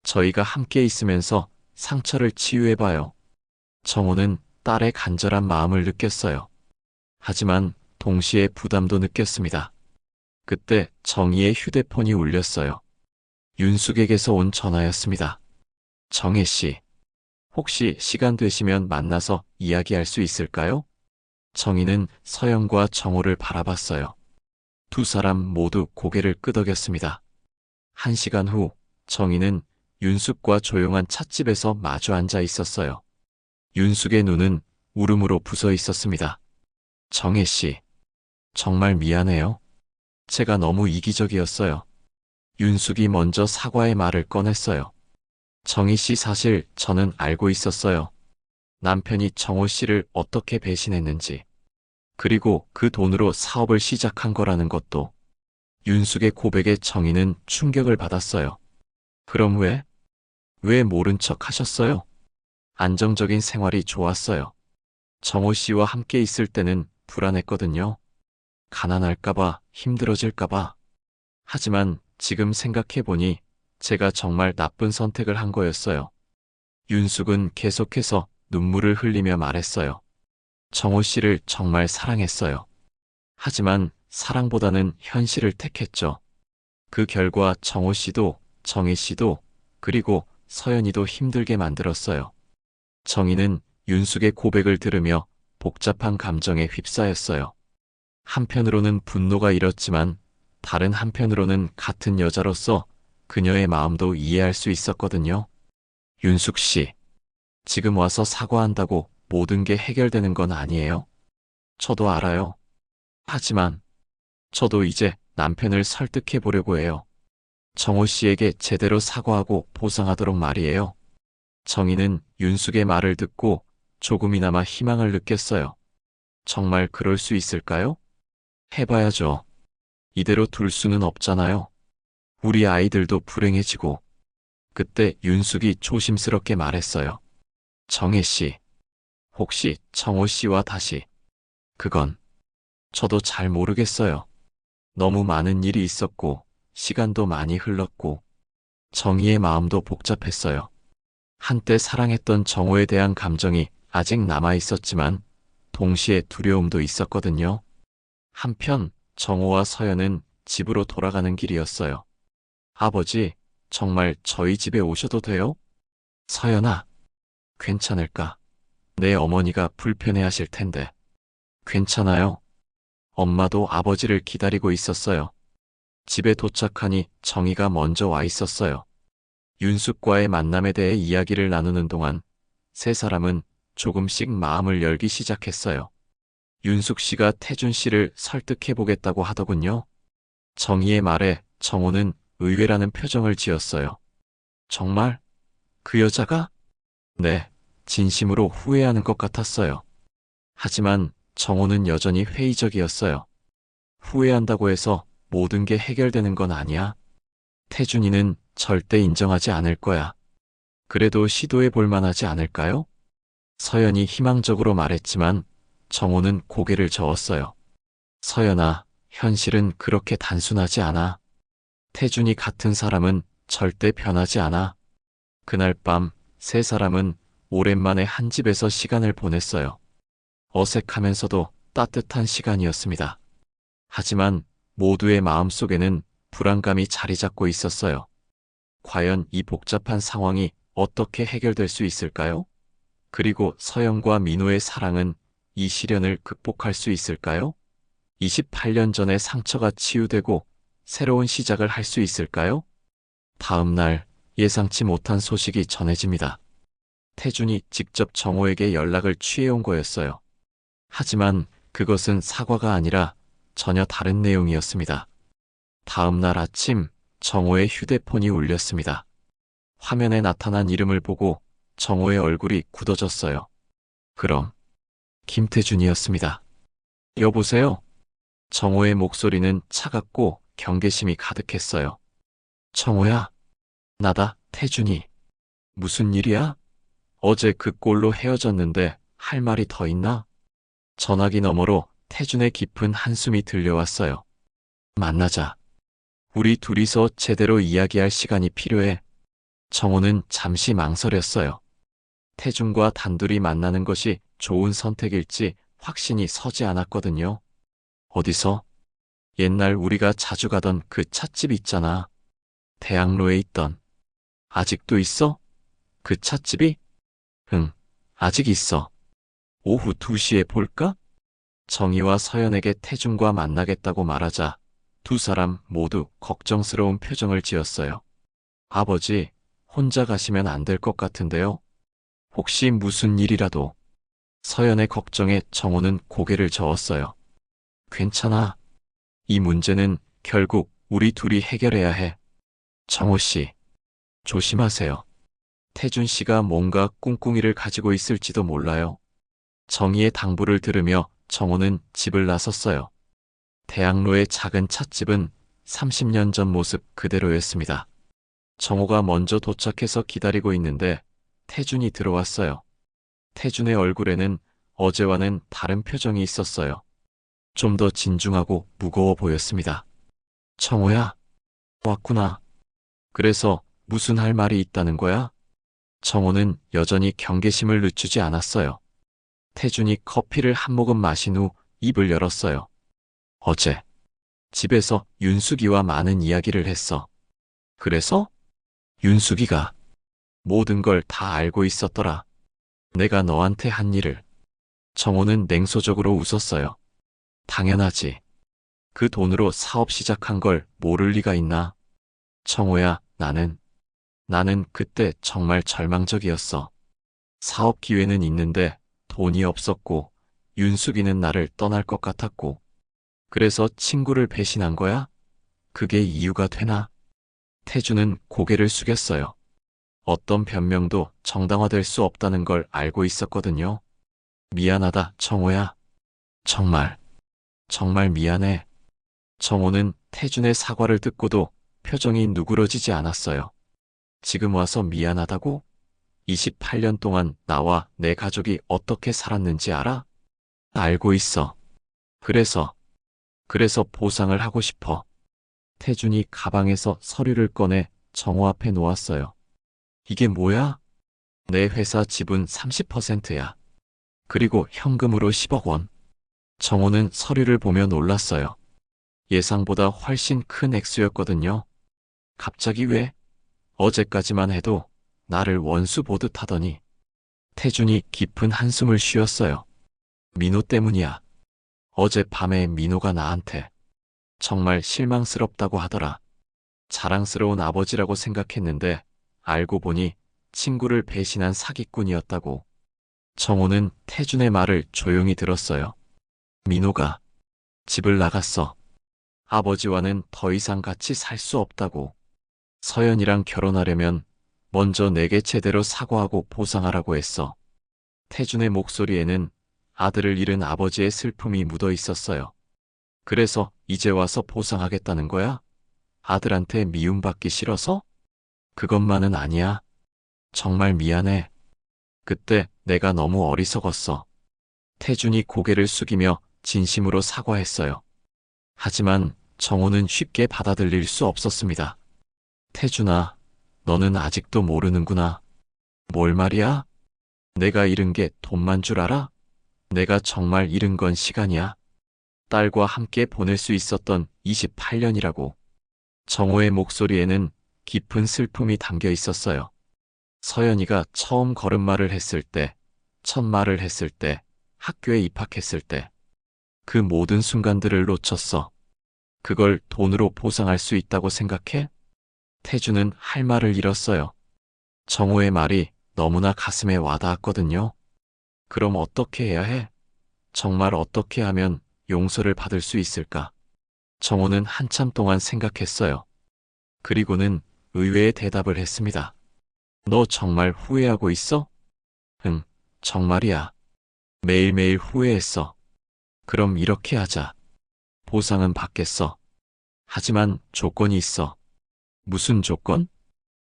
저희가 함께 있으면서 상처를 치유해봐요. 정호는 딸의 간절한 마음을 느꼈어요. 하지만 동시에 부담도 느꼈습니다. 그때 정희의 휴대폰이 울렸어요. 윤숙에게서 온 전화였습니다. 정혜 씨, 혹시 시간 되시면 만나서 이야기할 수 있을까요? 정희는 서연과 정호를 바라봤어요. 두 사람 모두 고개를 끄덕였습니다. 1시간 후 정희는 윤숙과 조용한 찻집에서 마주 앉아 있었어요. 윤숙의 눈은 울음으로 부서 있었습니다. 정혜 씨, 정말 미안해요. 제가 너무 이기적이었어요. 윤숙이 먼저 사과의 말을 꺼냈어요. 정희 씨, 사실 저는 알고 있었어요. 남편이 정호 씨를 어떻게 배신했는지. 그리고 그 돈으로 사업을 시작한 거라는 것도. 윤숙의 고백에 정희는 충격을 받았어요. 그럼 왜 모른 척 하셨어요? 안정적인 생활이 좋았어요. 정호 씨와 함께 있을 때는 불안했거든요. 가난할까봐, 힘들어질까봐. 하지만 지금 생각해보니 제가 정말 나쁜 선택을 한 거였어요. 윤숙은 계속해서 눈물을 흘리며 말했어요. 정호 씨를 정말 사랑했어요. 하지만 사랑보다는 현실을 택했죠. 그 결과 정호 씨도, 정희 씨도, 그리고 서연이도 힘들게 만들었어요. 정희는 윤숙의 고백을 들으며 복잡한 감정에 휩싸였어요. 한편으로는 분노가 일었지만 다른 한편으로는 같은 여자로서 그녀의 마음도 이해할 수 있었거든요. 윤숙 씨, 지금 와서 사과한다고 모든 게 해결되는 건 아니에요. 저도 알아요. 하지만 저도 이제 남편을 설득해 보려고 해요. 정호 씨에게 제대로 사과하고 보상하도록 말이에요. 정희는 윤숙의 말을 듣고 조금이나마 희망을 느꼈어요. 정말 그럴 수 있을까요? 해봐야죠. 이대로 둘 수는 없잖아요. 우리 아이들도 불행해지고. 그때 윤숙이 조심스럽게 말했어요. 정혜 씨, 혹시 정호 씨와 다시. 그건 저도 잘 모르겠어요. 너무 많은 일이 있었고, 시간도 많이 흘렀고, 정희의 마음도 복잡했어요. 한때 사랑했던 정호에 대한 감정이 아직 남아 있었지만, 동시에 두려움도 있었거든요. 한편, 정호와 서연은 집으로 돌아가는 길이었어요. 아버지, 정말 저희 집에 오셔도 돼요? 서연아, 괜찮을까? 내 어머니가 불편해하실 텐데. 괜찮아요. 엄마도 아버지를 기다리고 있었어요. 집에 도착하니 정희가 먼저 와 있었어요. 윤숙과의 만남에 대해 이야기를 나누는 동안 세 사람은 조금씩 마음을 열기 시작했어요. 윤숙 씨가 태준 씨를 설득해 보겠다고 하더군요. 정희의 말에 정호는 의외라는 표정을 지었어요. 정말? 그 여자가? 네, 진심으로 후회하는 것 같았어요. 하지만 정호는 여전히 회의적이었어요. 후회한다고 해서 모든 게 해결되는 건 아니야. 태준이는 절대 인정하지 않을 거야. 그래도 시도해 볼 만하지 않을까요? 서연이 희망적으로 말했지만 정호는 고개를 저었어요. 서연아, 현실은 그렇게 단순하지 않아. 태준이 같은 사람은 절대 변하지 않아. 그날 밤 세 사람은 오랜만에 한 집에서 시간을 보냈어요. 어색하면서도 따뜻한 시간이었습니다. 하지만 모두의 마음속에는 불안감이 자리 잡고 있었어요. 과연 이 복잡한 상황이 어떻게 해결될 수 있을까요? 그리고 서연과 민호의 사랑은 이 시련을 극복할 수 있을까요? 28년 전의 상처가 치유되고 새로운 시작을 할 수 있을까요? 다음 날 예상치 못한 소식이 전해집니다. 태준이 직접 정호에게 연락을 취해온 거였어요. 하지만 그것은 사과가 아니라 전혀 다른 내용이었습니다. 다음 날 아침 정호의 휴대폰이 울렸습니다. 화면에 나타난 이름을 보고 정호의 얼굴이 굳어졌어요. 그럼 김태준이었습니다. 여보세요? 정호의 목소리는 차갑고 경계심이 가득했어요. 정호야, 나다, 태준이. 무슨 일이야? 어제 그 꼴로 헤어졌는데 할 말이 더 있나? 전화기 너머로 태준의 깊은 한숨이 들려왔어요. 만나자. 우리 둘이서 제대로 이야기할 시간이 필요해. 정호는 잠시 망설였어요. 태준과 단둘이 만나는 것이 좋은 선택일지 확신이 서지 않았거든요. 어디서? 옛날 우리가 자주 가던 그 찻집 있잖아. 대학로에 있던. 아직도 있어? 그 찻집이? 응, 아직 있어. 오후 2시에 볼까? 정희와 서연에게 태준과 만나겠다고 말하자 두 사람 모두 걱정스러운 표정을 지었어요. 아버지, 혼자 가시면 안 될 것 같은데요? 혹시 무슨 일이라도. 서연의 걱정에 정호는 고개를 저었어요. 괜찮아. 이 문제는 결국 우리 둘이 해결해야 해. 정호 씨, 조심하세요. 태준 씨가 뭔가 꿍꿍이를 가지고 있을지도 몰라요. 정희의 당부를 들으며 정호는 집을 나섰어요. 대학로의 작은 찻집은 30년 전 모습 그대로였습니다. 정호가 먼저 도착해서 기다리고 있는데 태준이 들어왔어요. 태준의 얼굴에는 어제와는 다른 표정이 있었어요. 좀 더 진중하고 무거워 보였습니다. 정호야, 왔구나. 그래서 무슨 할 말이 있다는 거야? 정호는 여전히 경계심을 늦추지 않았어요. 태준이 커피를 한 모금 마신 후 입을 열었어요. 어제 집에서 윤숙이와 많은 이야기를 했어. 그래서? 윤숙이가 모든 걸 다 알고 있었더라. 내가 너한테 한 일을. 정호는 냉소적으로 웃었어요. 당연하지. 그 돈으로 사업 시작한 걸 모를 리가 있나? 정호야, 나는 그때 정말 절망적이었어. 사업 기회는 있는데 돈이 없었고, 윤숙이는 나를 떠날 것 같았고, 그래서 친구를 배신한 거야? 그게 이유가 되나? 태주는 고개를 숙였어요. 어떤 변명도 정당화될 수 없다는 걸 알고 있었거든요. 미안하다, 정호야. 정말 미안해. 정호는 태준의 사과를 듣고도 표정이 누그러지지 않았어요. 지금 와서 미안하다고? 28년 동안 나와 내 가족이 어떻게 살았는지 알아? 알고 있어. 그래서 보상을 하고 싶어. 태준이 가방에서 서류를 꺼내 정호 앞에 놓았어요. 이게 뭐야? 내 회사 지분 30%야. 그리고 현금으로 10억 원. 정호는 서류를 보며 놀랐어요. 예상보다 훨씬 큰 액수였거든요. 갑자기 왜? 어제까지만 해도 나를 원수 보듯 하더니. 태준이 깊은 한숨을 쉬었어요. 민호 때문이야. 어젯밤에 민호가 나한테 정말 실망스럽다고 하더라. 자랑스러운 아버지라고 생각했는데 알고 보니 친구를 배신한 사기꾼이었다고. 정호는 태준의 말을 조용히 들었어요. 민호가 집을 나갔어. 아버지와는 더 이상 같이 살 수 없다고. 서연이랑 결혼하려면 먼저 내게 제대로 사과하고 보상하라고 했어. 태준의 목소리에는 아들을 잃은 아버지의 슬픔이 묻어 있었어요. 그래서 이제 와서 보상하겠다는 거야? 아들한테 미움받기 싫어서? 그것만은 아니야. 정말 미안해. 그때 내가 너무 어리석었어. 태준이 고개를 숙이며 진심으로 사과했어요. 하지만 정호는 쉽게 받아들일 수 없었습니다. 태준아, 너는 아직도 모르는구나. 뭘 말이야? 내가 잃은 게 돈만 줄 알아? 내가 정말 잃은 건 시간이야. 딸과 함께 보낼 수 있었던 28년이라고. 정호의 목소리에는 깊은 슬픔이 담겨 있었어요. 서연이가 처음 걸음마를 했을 때, 첫 말을 했을 때, 학교에 입학했을 때, 그 모든 순간들을 놓쳤어. 그걸 돈으로 보상할 수 있다고 생각해? 태주는 할 말을 잃었어요. 정호의 말이 너무나 가슴에 와닿았거든요. 그럼 어떻게 해야 해? 정말 어떻게 하면 용서를 받을 수 있을까? 정호는 한참 동안 생각했어요. 그리고는 의외의 대답을 했습니다. 너 정말 후회하고 있어? 응, 정말이야. 매일매일 후회했어. 그럼 이렇게 하자. 보상은 받겠어. 하지만 조건이 있어. 무슨 조건?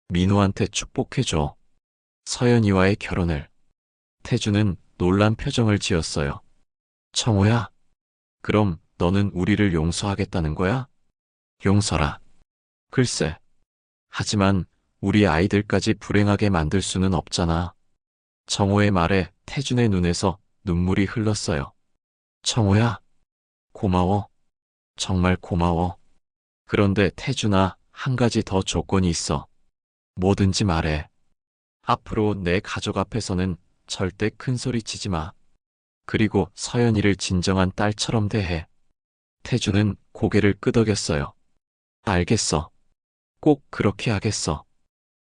민호한테 축복해줘. 서연이와의 결혼을. 태주는 놀란 표정을 지었어요. 청호야, 그럼 너는 우리를 용서하겠다는 거야? 용서라. 글쎄. 하지만 우리 아이들까지 불행하게 만들 수는 없잖아. 정호의 말에 태준의 눈에서 눈물이 흘렀어요. 청호야, 고마워. 정말 고마워. 그런데 태준아, 한 가지 더 조건이 있어. 뭐든지 말해. 앞으로 내 가족 앞에서는 절대 큰 소리 치지 마. 그리고 서연이를 진정한 딸처럼 대해. 태준은 고개를 끄덕였어요. 알겠어. 꼭 그렇게 하겠어.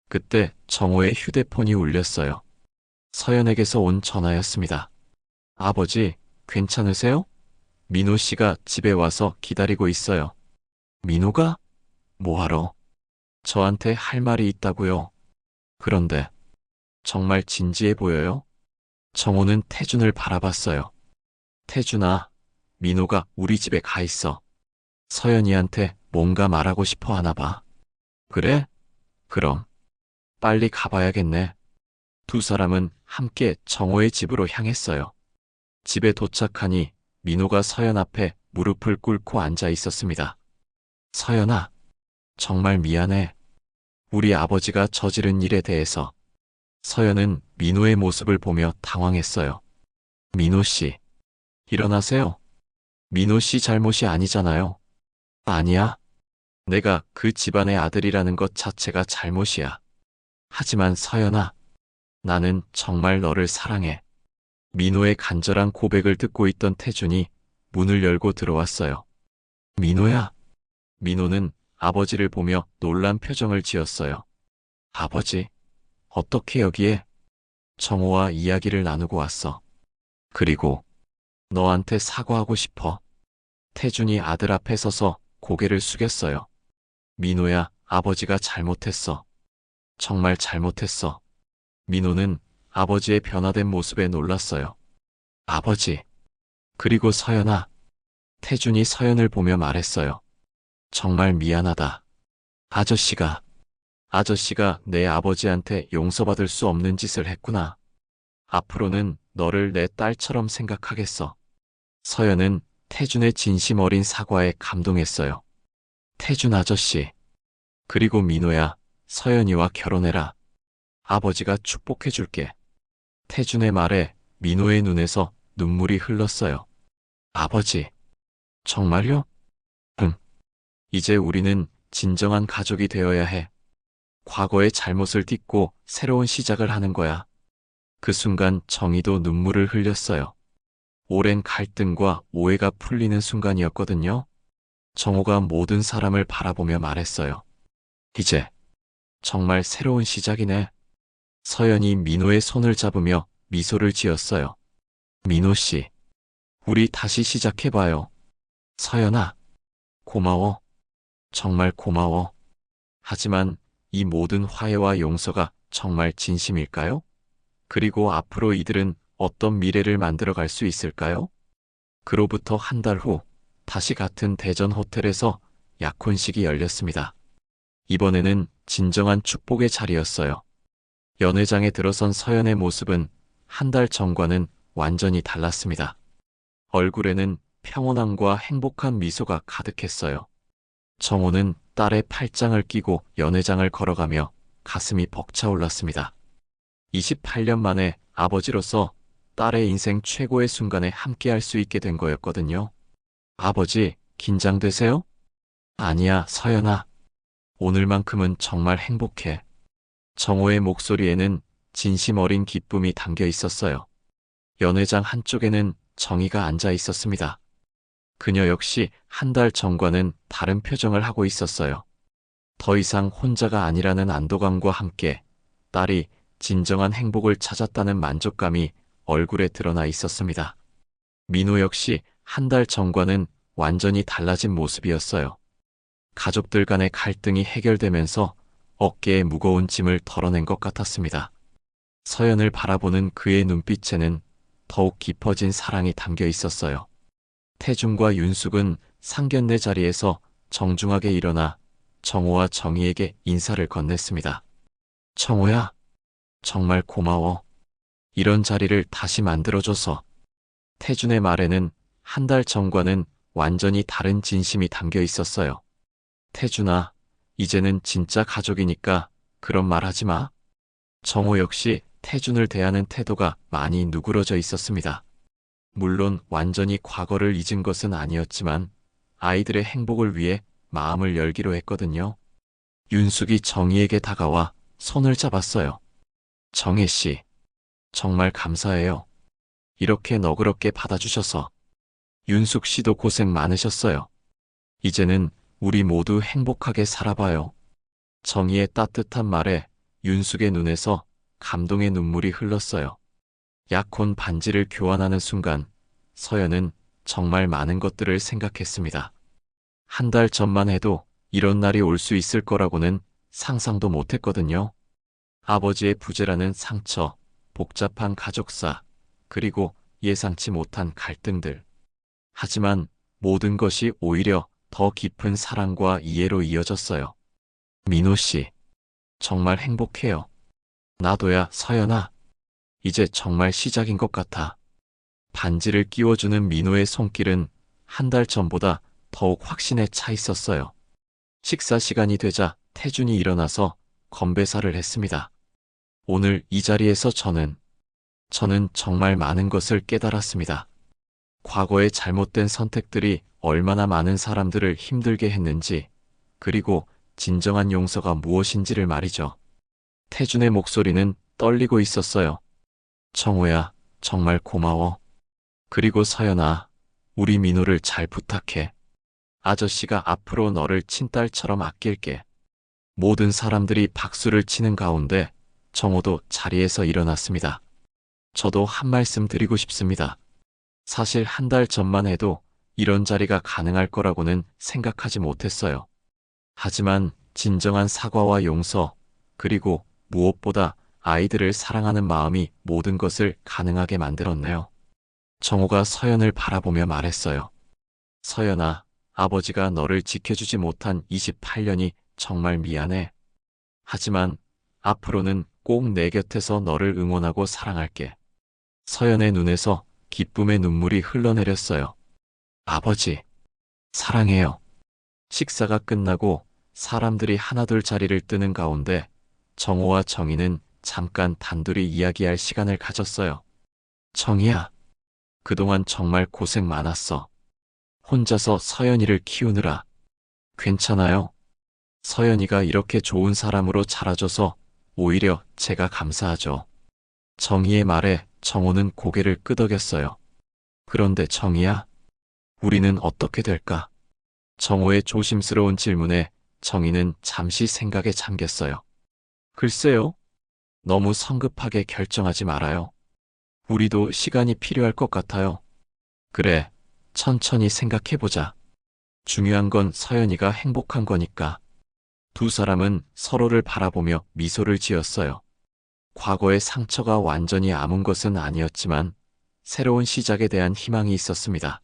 그때 정호의 휴대폰이 울렸어요. 서연에게서 온 전화였습니다. 아버지, 괜찮으세요? 민호 씨가 집에 와서 기다리고 있어요. 민호가? 뭐하러? 저한테 할 말이 있다고요. 그런데 정말 진지해 보여요? 정호는 태준을 바라봤어요. 태준아, 민호가 우리 집에 가 있어. 서연이한테 뭔가 말하고 싶어 하나 봐. 그래? 그럼 빨리 가봐야겠네. 두 사람은 함께 정호의 집으로 향했어요. 집에 도착하니 민호가 서연 앞에 무릎을 꿇고 앉아 있었습니다. 서연아, 정말 미안해. 우리 아버지가 저지른 일에 대해서 서연은 민호의 모습을 보며 당황했어요. 민호 씨, 일어나세요. 민호 씨 잘못이 아니잖아요. 아니야. 내가 그 집안의 아들이라는 것 자체가 잘못이야. 하지만 서연아, 나는 정말 너를 사랑해. 민호의 간절한 고백을 듣고 있던 태준이 문을 열고 들어왔어요. 민호야. 민호는 아버지를 보며 놀란 표정을 지었어요. 아버지, 어떻게 여기에? 정호와 이야기를 나누고 왔어. 그리고 너한테 사과하고 싶어. 태준이 아들 앞에 서서 고개를 숙였어요. 민호야, 아버지가 잘못했어. 정말 잘못했어. 민호는 아버지의 변화된 모습에 놀랐어요. 아버지. 그리고 서연아. 태준이 서연을 보며 말했어요. 정말 미안하다. 아저씨가 내 아버지한테 용서받을 수 없는 짓을 했구나. 앞으로는 너를 내 딸처럼 생각하겠어. 서연은 태준의 진심 어린 사과에 감동했어요. 태준 아저씨. 그리고 민호야, 서연이와 결혼해라. 아버지가 축복해줄게. 태준의 말에 민호의 눈에서 눈물이 흘렀어요. 아버지. 정말요? 응. 이제 우리는 진정한 가족이 되어야 해. 과거의 잘못을 딛고 새로운 시작을 하는 거야. 그 순간 정희도 눈물을 흘렸어요. 오랜 갈등과 오해가 풀리는 순간이었거든요. 정호가 모든 사람을 바라보며 말했어요. 이제 정말 새로운 시작이네. 서연이 민호의 손을 잡으며 미소를 지었어요. 민호 씨, 우리 다시 시작해봐요. 서연아, 고마워. 정말 고마워. 하지만 이 모든 화해와 용서가 정말 진심일까요? 그리고 앞으로 이들은 어떤 미래를 만들어갈 수 있을까요? 그로부터 한 달 후, 다시 같은 대전 호텔에서 약혼식이 열렸습니다. 이번에는 진정한 축복의 자리였어요. 연회장에 들어선 서연의 모습은 한 달 전과는 완전히 달랐습니다. 얼굴에는 평온함과 행복한 미소가 가득했어요. 정호는 딸의 팔짱을 끼고 연회장을 걸어가며 가슴이 벅차올랐습니다. 28년 만에 아버지로서 딸의 인생 최고의 순간에 함께할 수 있게 된 거였거든요. 아버지, 긴장되세요? 아니야, 서연아. 오늘만큼은 정말 행복해. 정호의 목소리에는 진심 어린 기쁨이 담겨 있었어요. 연회장 한쪽에는 정희가 앉아 있었습니다. 그녀 역시 한 달 전과는 다른 표정을 하고 있었어요. 더 이상 혼자가 아니라는 안도감과 함께 딸이 진정한 행복을 찾았다는 만족감이 얼굴에 드러나 있었습니다. 민호 역시 한 달 전과는 완전히 달라진 모습이었어요. 가족들 간의 갈등이 해결되면서 어깨에 무거운 짐을 덜어낸 것 같았습니다. 서연을 바라보는 그의 눈빛에는 더욱 깊어진 사랑이 담겨 있었어요. 태준과 윤숙은 상견례 자리에서 정중하게 일어나 정호와 정희에게 인사를 건넸습니다. 정호야, 정말 고마워. 이런 자리를 다시 만들어줘서. 태준의 말에는 한 달 전과는 완전히 다른 진심이 담겨 있었어요. 태준아, 이제는 진짜 가족이니까 그런 말 하지 마. 정호 역시 태준을 대하는 태도가 많이 누그러져 있었습니다. 물론 완전히 과거를 잊은 것은 아니었지만 아이들의 행복을 위해 마음을 열기로 했거든요. 윤숙이 정희에게 다가와 손을 잡았어요. 정혜 씨, 정말 감사해요. 이렇게 너그럽게 받아주셔서. 윤숙 씨도 고생 많으셨어요. 이제는 우리 모두 행복하게 살아봐요. 정희의 따뜻한 말에 윤숙의 눈에서 감동의 눈물이 흘렀어요. 약혼 반지를 교환하는 순간 서연은 정말 많은 것들을 생각했습니다. 한 달 전만 해도 이런 날이 올 수 있을 거라고는 상상도 못했거든요. 아버지의 부재라는 상처, 복잡한 가족사, 그리고 예상치 못한 갈등들. 하지만 모든 것이 오히려 더 깊은 사랑과 이해로 이어졌어요. 민호 씨, 정말 행복해요. 나도야, 서연아. 이제 정말 시작인 것 같아. 반지를 끼워주는 민호의 손길은 한 달 전보다 더욱 확신에 차 있었어요. 식사 시간이 되자 태준이 일어나서 건배사를 했습니다. 오늘 이 자리에서 저는 정말 많은 것을 깨달았습니다. 과거의 잘못된 선택들이 얼마나 많은 사람들을 힘들게 했는지, 그리고 진정한 용서가 무엇인지를 말이죠. 태준의 목소리는 떨리고 있었어요. 정호야, 정말 고마워. 그리고 서연아, 우리 민호를 잘 부탁해. 아저씨가 앞으로 너를 친딸처럼 아낄게. 모든 사람들이 박수를 치는 가운데 정호도 자리에서 일어났습니다. 저도 한 말씀 드리고 싶습니다. 사실 한 달 전만 해도 이런 자리가 가능할 거라고는 생각하지 못했어요. 하지만 진정한 사과와 용서, 그리고 무엇보다 아이들을 사랑하는 마음이 모든 것을 가능하게 만들었네요. 정호가 서연을 바라보며 말했어요. 서연아, 아버지가 너를 지켜주지 못한 28년이 정말 미안해. 하지만 앞으로는 꼭 내 곁에서 너를 응원하고 사랑할게. 서연의 눈에서 기쁨의 눈물이 흘러내렸어요. 아버지, 사랑해요. 식사가 끝나고 사람들이 하나둘 자리를 뜨는 가운데 정호와 정희는 잠깐 단둘이 이야기할 시간을 가졌어요. 정희야, 그동안 정말 고생 많았어. 혼자서 서연이를 키우느라. 괜찮아요. 서연이가 이렇게 좋은 사람으로 자라줘서 오히려 제가 감사하죠. 정희의 말에 정호는 고개를 끄덕였어요. 그런데 정희야, 우리는 어떻게 될까? 정호의 조심스러운 질문에 정희는 잠시 생각에 잠겼어요. 글쎄요. 너무 성급하게 결정하지 말아요. 우리도 시간이 필요할 것 같아요. 그래, 천천히 생각해보자. 중요한 건 서연이가 행복한 거니까. 두 사람은 서로를 바라보며 미소를 지었어요. 과거의 상처가 완전히 아문 것은 아니었지만 새로운 시작에 대한 희망이 있었습니다.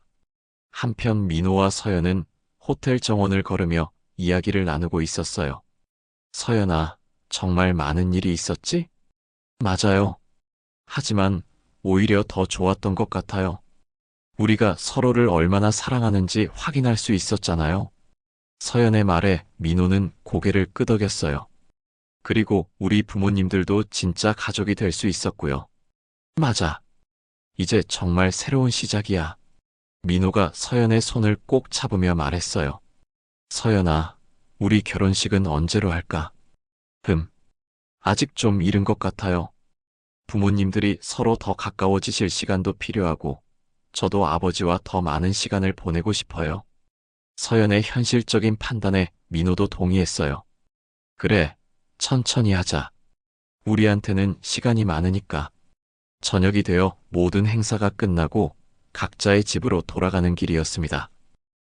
한편 민호와 서연은 호텔 정원을 걸으며 이야기를 나누고 있었어요. 서연아, 정말 많은 일이 있었지? 맞아요. 하지만 오히려 더 좋았던 것 같아요. 우리가 서로를 얼마나 사랑하는지 확인할 수 있었잖아요. 서연의 말에 민호는 고개를 끄덕였어요. 그리고 우리 부모님들도 진짜 가족이 될 수 있었고요. 맞아. 이제 정말 새로운 시작이야. 민호가 서연의 손을 꼭 잡으며 말했어요. 서연아, 우리 결혼식은 언제로 할까? 아직 좀 이른 것 같아요. 부모님들이 서로 더 가까워지실 시간도 필요하고, 저도 아버지와 더 많은 시간을 보내고 싶어요. 서연의 현실적인 판단에 민호도 동의했어요. 그래, 천천히 하자. 우리한테는 시간이 많으니까. 저녁이 되어 모든 행사가 끝나고 각자의 집으로 돌아가는 길이었습니다.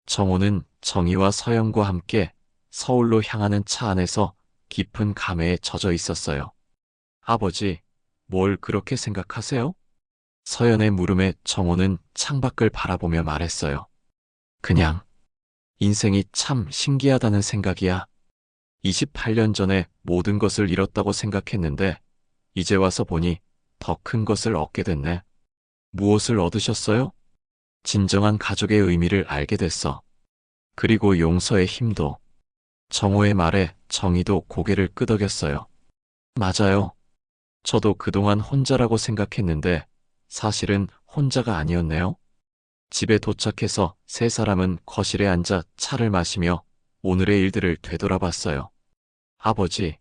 정호는 정희와 서연과 함께 서울로 향하는 차 안에서 깊은 감회에 젖어 있었어요. 아버지, 뭘 그렇게 생각하세요? 서연의 물음에 정호는 창밖을 바라보며 말했어요. 그냥, 인생이 참 신기하다는 생각이야. 28년 전에 모든 것을 잃었다고 생각했는데, 이제 와서 보니 더 큰 것을 얻게 됐네. 무엇을 얻으셨어요? 진정한 가족의 의미를 알게 됐어. 그리고 용서의 힘도. 정호의 말에 정희도 고개를 끄덕였어요. 맞아요. 저도 그동안 혼자라고 생각했는데 사실은 혼자가 아니었네요. 집에 도착해서 세 사람은 거실에 앉아 차를 마시며 오늘의 일들을 되돌아봤어요. 아버지,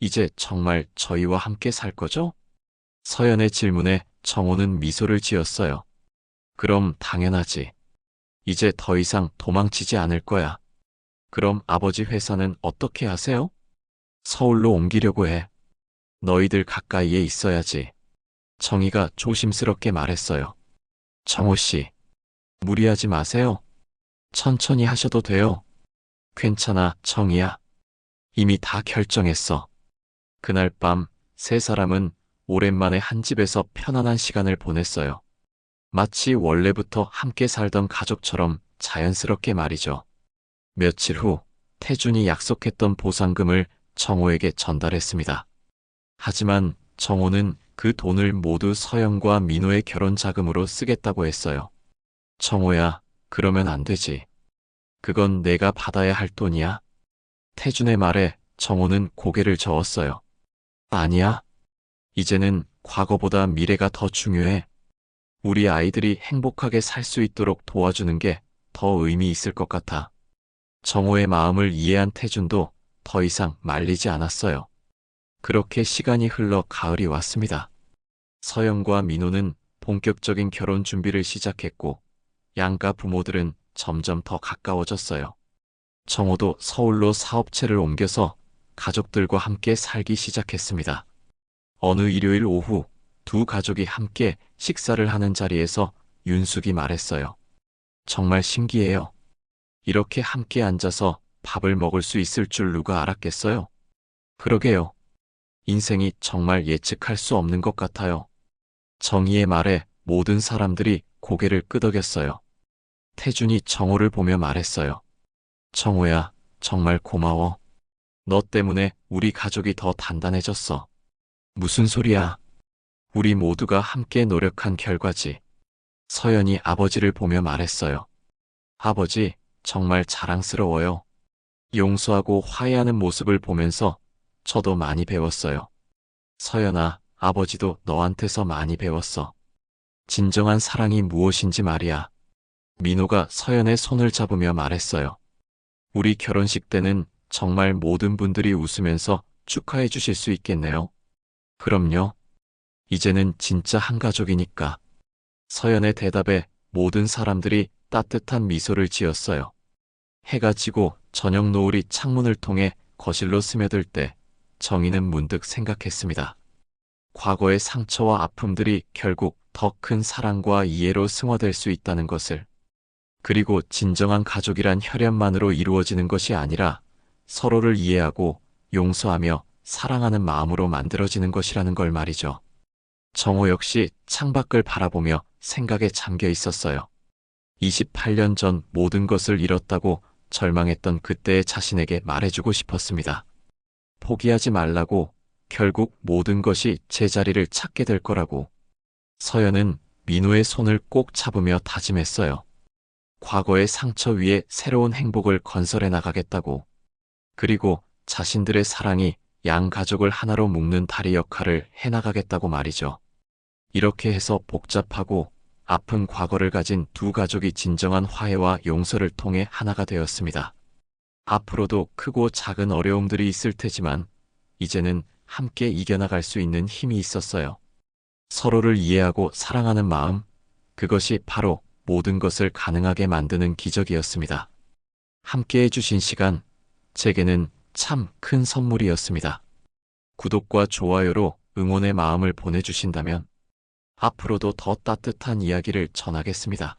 이제 정말 저희와 함께 살 거죠? 서연의 질문에 정호는 미소를 지었어요. 그럼 당연하지. 이제 더 이상 도망치지 않을 거야. 그럼 아버지 회사는 어떻게 하세요? 서울로 옮기려고 해. 너희들 가까이에 있어야지. 정희가 조심스럽게 말했어요. 정호 씨, 무리하지 마세요. 천천히 하셔도 돼요. 괜찮아, 정희야. 이미 다 결정했어. 그날 밤 세 사람은 오랜만에 한 집에서 편안한 시간을 보냈어요. 마치 원래부터 함께 살던 가족처럼 자연스럽게 말이죠. 며칠 후 태준이 약속했던 보상금을 정호에게 전달했습니다. 하지만 정호는 그 돈을 모두 서연과 민호의 결혼 자금으로 쓰겠다고 했어요. 정호야, 그러면 안 되지. 그건 내가 받아야 할 돈이야. 태준의 말에 정호는 고개를 저었어요. 아니야. 이제는 과거보다 미래가 더 중요해. 우리 아이들이 행복하게 살 수 있도록 도와주는 게 더 의미 있을 것 같아. 정호의 마음을 이해한 태준도 더 이상 말리지 않았어요. 그렇게 시간이 흘러 가을이 왔습니다. 서영과 민호는 본격적인 결혼 준비를 시작했고 양가 부모들은 점점 더 가까워졌어요. 정호도 서울로 사업체를 옮겨서 가족들과 함께 살기 시작했습니다. 어느 일요일 오후 두 가족이 함께 식사를 하는 자리에서 윤숙이 말했어요. 정말 신기해요. 이렇게 함께 앉아서 밥을 먹을 수 있을 줄 누가 알았겠어요? 그러게요. 인생이 정말 예측할 수 없는 것 같아요. 정희의 말에 모든 사람들이 고개를 끄덕였어요. 태준이 정호를 보며 말했어요. 정호야, 정말 고마워. 너 때문에 우리 가족이 더 단단해졌어. 무슨 소리야? 우리 모두가 함께 노력한 결과지. 서연이 아버지를 보며 말했어요. 아버지, 정말 자랑스러워요. 용서하고 화해하는 모습을 보면서 저도 많이 배웠어요. 서연아, 아버지도 너한테서 많이 배웠어. 진정한 사랑이 무엇인지 말이야. 민호가 서연의 손을 잡으며 말했어요. 우리 결혼식 때는 정말 모든 분들이 웃으면서 축하해 주실 수 있겠네요. 그럼요. 이제는 진짜 한 가족이니까. 서연의 대답에 모든 사람들이 따뜻한 미소를 지었어요. 해가 지고 저녁 노을이 창문을 통해 거실로 스며들 때 정희는 문득 생각했습니다. 과거의 상처와 아픔들이 결국 더 큰 사랑과 이해로 승화될 수 있다는 것을. 그리고 진정한 가족이란 혈연만으로 이루어지는 것이 아니라 서로를 이해하고 용서하며 사랑하는 마음으로 만들어지는 것이라는 걸 말이죠. 정호 역시 창밖을 바라보며 생각에 잠겨 있었어요. 28년 전 모든 것을 잃었다고 절망했던 그때의 자신에게 말해주고 싶었습니다. 포기하지 말라고, 결국 모든 것이 제자리를 찾게 될 거라고. 서연은 민호의 손을 꼭 잡으며 다짐했어요. 과거의 상처 위에 새로운 행복을 건설해 나가겠다고. 그리고 자신들의 사랑이 양 가족을 하나로 묶는 다리 역할을 해나가겠다고 말이죠. 이렇게 해서 복잡하고 아픈 과거를 가진 두 가족이 진정한 화해와 용서를 통해 하나가 되었습니다. 앞으로도 크고 작은 어려움들이 있을 테지만 이제는 함께 이겨나갈 수 있는 힘이 있었어요. 서로를 이해하고 사랑하는 마음, 그것이 바로 모든 것을 가능하게 만드는 기적이었습니다. 함께 해주신 시간, 제게는 참 큰 선물이었습니다. 구독과 좋아요로 응원의 마음을 보내주신다면 앞으로도 더 따뜻한 이야기를 전하겠습니다.